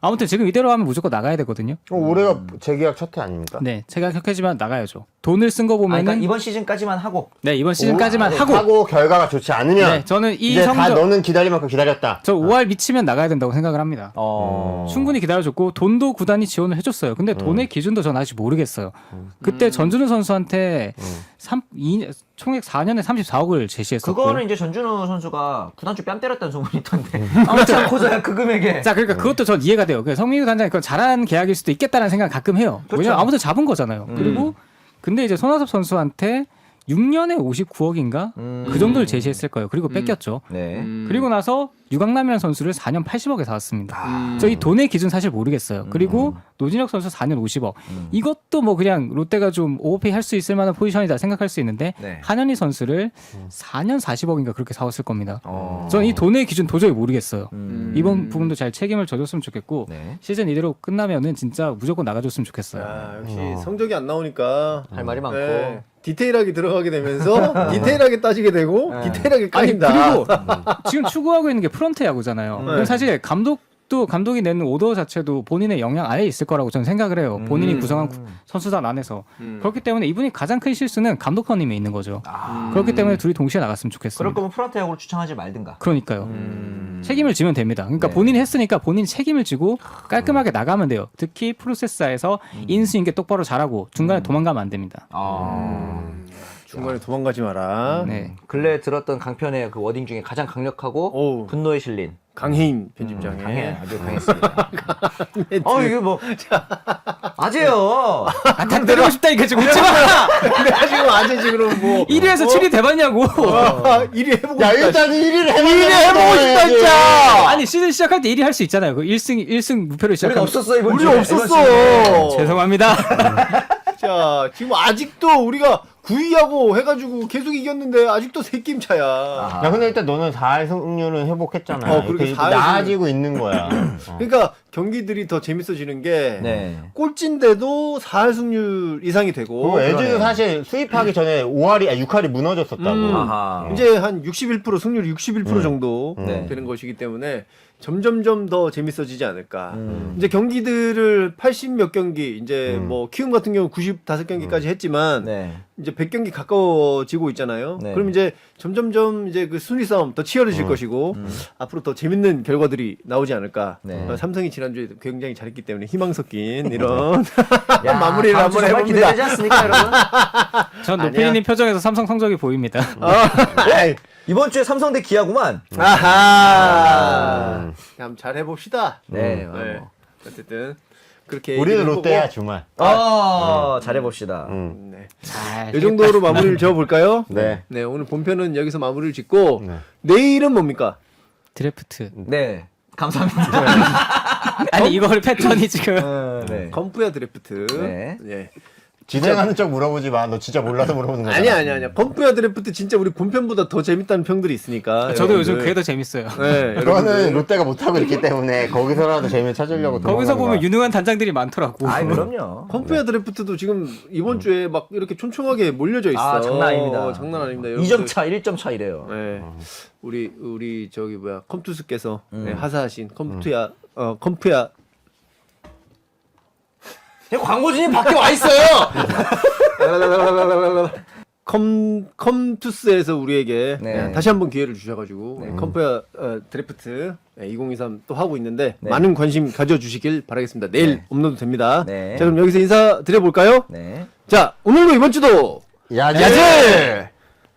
아무튼 지금 이대로 하면 무조건 나가야 되거든요. 올해가 재계약 첫 해 아닙니까? 네, 제가 격해지만 나가야죠. 돈을 쓴 거 보면은 그러니까 이번 시즌까지만 하고 네 이번 시즌까지만 하고 결과가 좋지 않으면 네, 저는 이 이제 다 성적 너는 기다릴 만큼 기다렸다. 저 5할 미치면 나가야 된다고 생각을 합니다. 충분히 기다려줬고 돈도 구단이 지원을 해줬어요. 근데 돈의 기준도 전 아직 모르겠어요. 그때 전준우 선수한테 총액 4년에 34억을 제시했었고 그거는 이제 전준우 선수가 구단주 뺨 때렸다는 소문이 있던데. 아무튼 고서야 그 금액에. 자 그러니까 그것도 전 이해가 돼요. 성민규 단장이 그건 잘한 계약일 수도 있겠다는 생각 가끔 해요. 그렇죠. 왜냐면 아무튼 잡은 거잖아요. 그리고 근데 이제 손아섭 선수한테 6년에 59억인가 그 정도를 제시했을 거예요. 그리고 뺏겼죠. 네. 그리고 나서 유강남이라는 선수를 4년 80억에 사왔습니다. 저 이 돈의 기준 사실 모르겠어요. 그리고 노진혁 선수 4년 50억. 이것도 뭐 그냥 롯데가 좀 오버페이 할 수 있을 만한 포지션이다 생각할 수 있는데 네. 한현희 선수를 4년 40억인가 그렇게 사왔을 겁니다. 저는 이 돈의 기준 도저히 모르겠어요. 이번 부분도 잘 책임을 져줬으면 좋겠고 네. 시즌 이대로 끝나면은 진짜 무조건 나가줬으면 좋겠어요. 야, 역시 성적이 안 나오니까 할 말이 많고. 네. 디테일하게 들어가게 되면서 디테일하게 따지게 되고 디테일하게 아니 까인다. 그리고 지금 추구하고 있는 게 프런트 야구잖아요. 그럼 사실 감독이 내는 오더 자체도 본인의 영향 아래 있을 거라고 저는 생각을 해요. 본인이 구성한 선수단 안에서. 그렇기 때문에 이분이 가장 큰 실수는 감독 선임에 있는 거죠. 그렇기 때문에 둘이 동시에 나갔으면 좋겠어요. 그럴 거면 프런트 야구를 추천하지 말든가. 그러니까요. 책임을 지면 됩니다. 그러니까 본인이 했으니까 본인 책임을 지고 깔끔하게 나가면 돼요. 특히 프로세스에서 인수인계 똑바로 잘하고 중간에 도망가면 안 됩니다. 중간에 도망가지 마라. 네. 근래 들었던 강편의 그 워딩 중에 가장 강력하고 어우. 분노에 실린. 강혜인 편집장의 강해, 아주 강했습니다. 이게 뭐 아재요. 다 때리고 싶다니까 지금 웃지 마. 내가 지금 아재 지금 뭐 1위에서 7위 돼봤냐고. 1위 해보고 야 싶다. 일단 1위를 해보고 싶다 진짜. 아니 시즌 시작할 때 1위 할 수 있잖아요. 그 1승 무패로 우리는 시작하면 없었어 이번 우리 주에. 없었어. 죄송합니다. 자 지금 아직도 우리가 9위하고 해가지고 계속 이겼는데 아직도 3게임 차야. 야, 근데 일단 너는 4할 승률은 회복했잖아. 그렇게 이렇게 4할 나아지고 있는 거야. 그러니까 경기들이 더 재밌어지는 게 네. 꼴찌인데도 4할 승률 이상이 되고 LG도 그러네. 사실 수입하기 전에 6할이 무너졌었다고. 아하. 이제 한 61% 승률 61% 정도 네. 되는 것이기 때문에 점점점 더 재밌어지지 않을까. 이제 경기들을 80 몇 경기 이제 뭐 키움 같은 경우 95경기까지 했지만 네. 이제 100경기 가까워지고 있잖아요. 네. 그럼 이제 점점점 이제 그 순위 싸움 더 치열해질 것이고 앞으로 더 재밌는 결과들이 나오지 않을까. 네. 삼성이 지난주에 굉장히 잘했기 때문에 희망 섞인 이런 야, 마무리를 다음 주 한번 정말 해봅니다. 기대되지 않습니까, 여러분? 전 아니야. 노피디님 표정에서 삼성 성적이 보입니다. 아이, 이번 주에 삼성 대 기아구만. 아하. 한번 잘 해봅시다. 네. 네. 어쨌든 그렇게 우리는 얘기를 롯데야, 해보고, 주말. 잘해봅시다. 네. 잘 이 정도로 마무리를 지어볼까요? 네. 네, 오늘 본편은 여기서 마무리를 짓고 네. 내일은 뭡니까? 드래프트. 네. 감사합니다. 아니 이거를 패턴이 지금. 네. 건프야 드래프트. 네. 예. 진행하는 척 물어보지 마. 너 진짜 몰라서 물어보는 거야. 아니야. 건프야 드래프트 진짜 우리 본편보다 더 재밌다는 평들이 있으니까. 저도 요즘 여러분들. 그게 더 재밌어요. 네, 그거는 여러분들. 롯데가 못하고 있기 때문에 거기서라도 재미 찾으려고 거기서 도망가는 보면 거야. 유능한 단장들이 많더라고. 아이, 그럼요. 건프야 드래프트도 지금 이번 주에 막 이렇게 촘촘하게 몰려져 있어. 아, 장난 아닙니다. 장난 아닙니다. 2점 차, 1점 차 이래요. 네. 우리 저기 뭐야 컴투스께서 네, 하사하신 컴프야 광고진이 밖에 와 있어요! 컴투스에서 우리에게 네. 다시 한번 기회를 주셔가지고 컴프야 드래프트 2023 또 하고 있는데 네. 많은 관심 가져주시길 바라겠습니다. 내일 업로드 됩니다. 네. 자 그럼 여기서 인사 드려볼까요? 네. 자 오늘도 이번 주도 야제! 야제!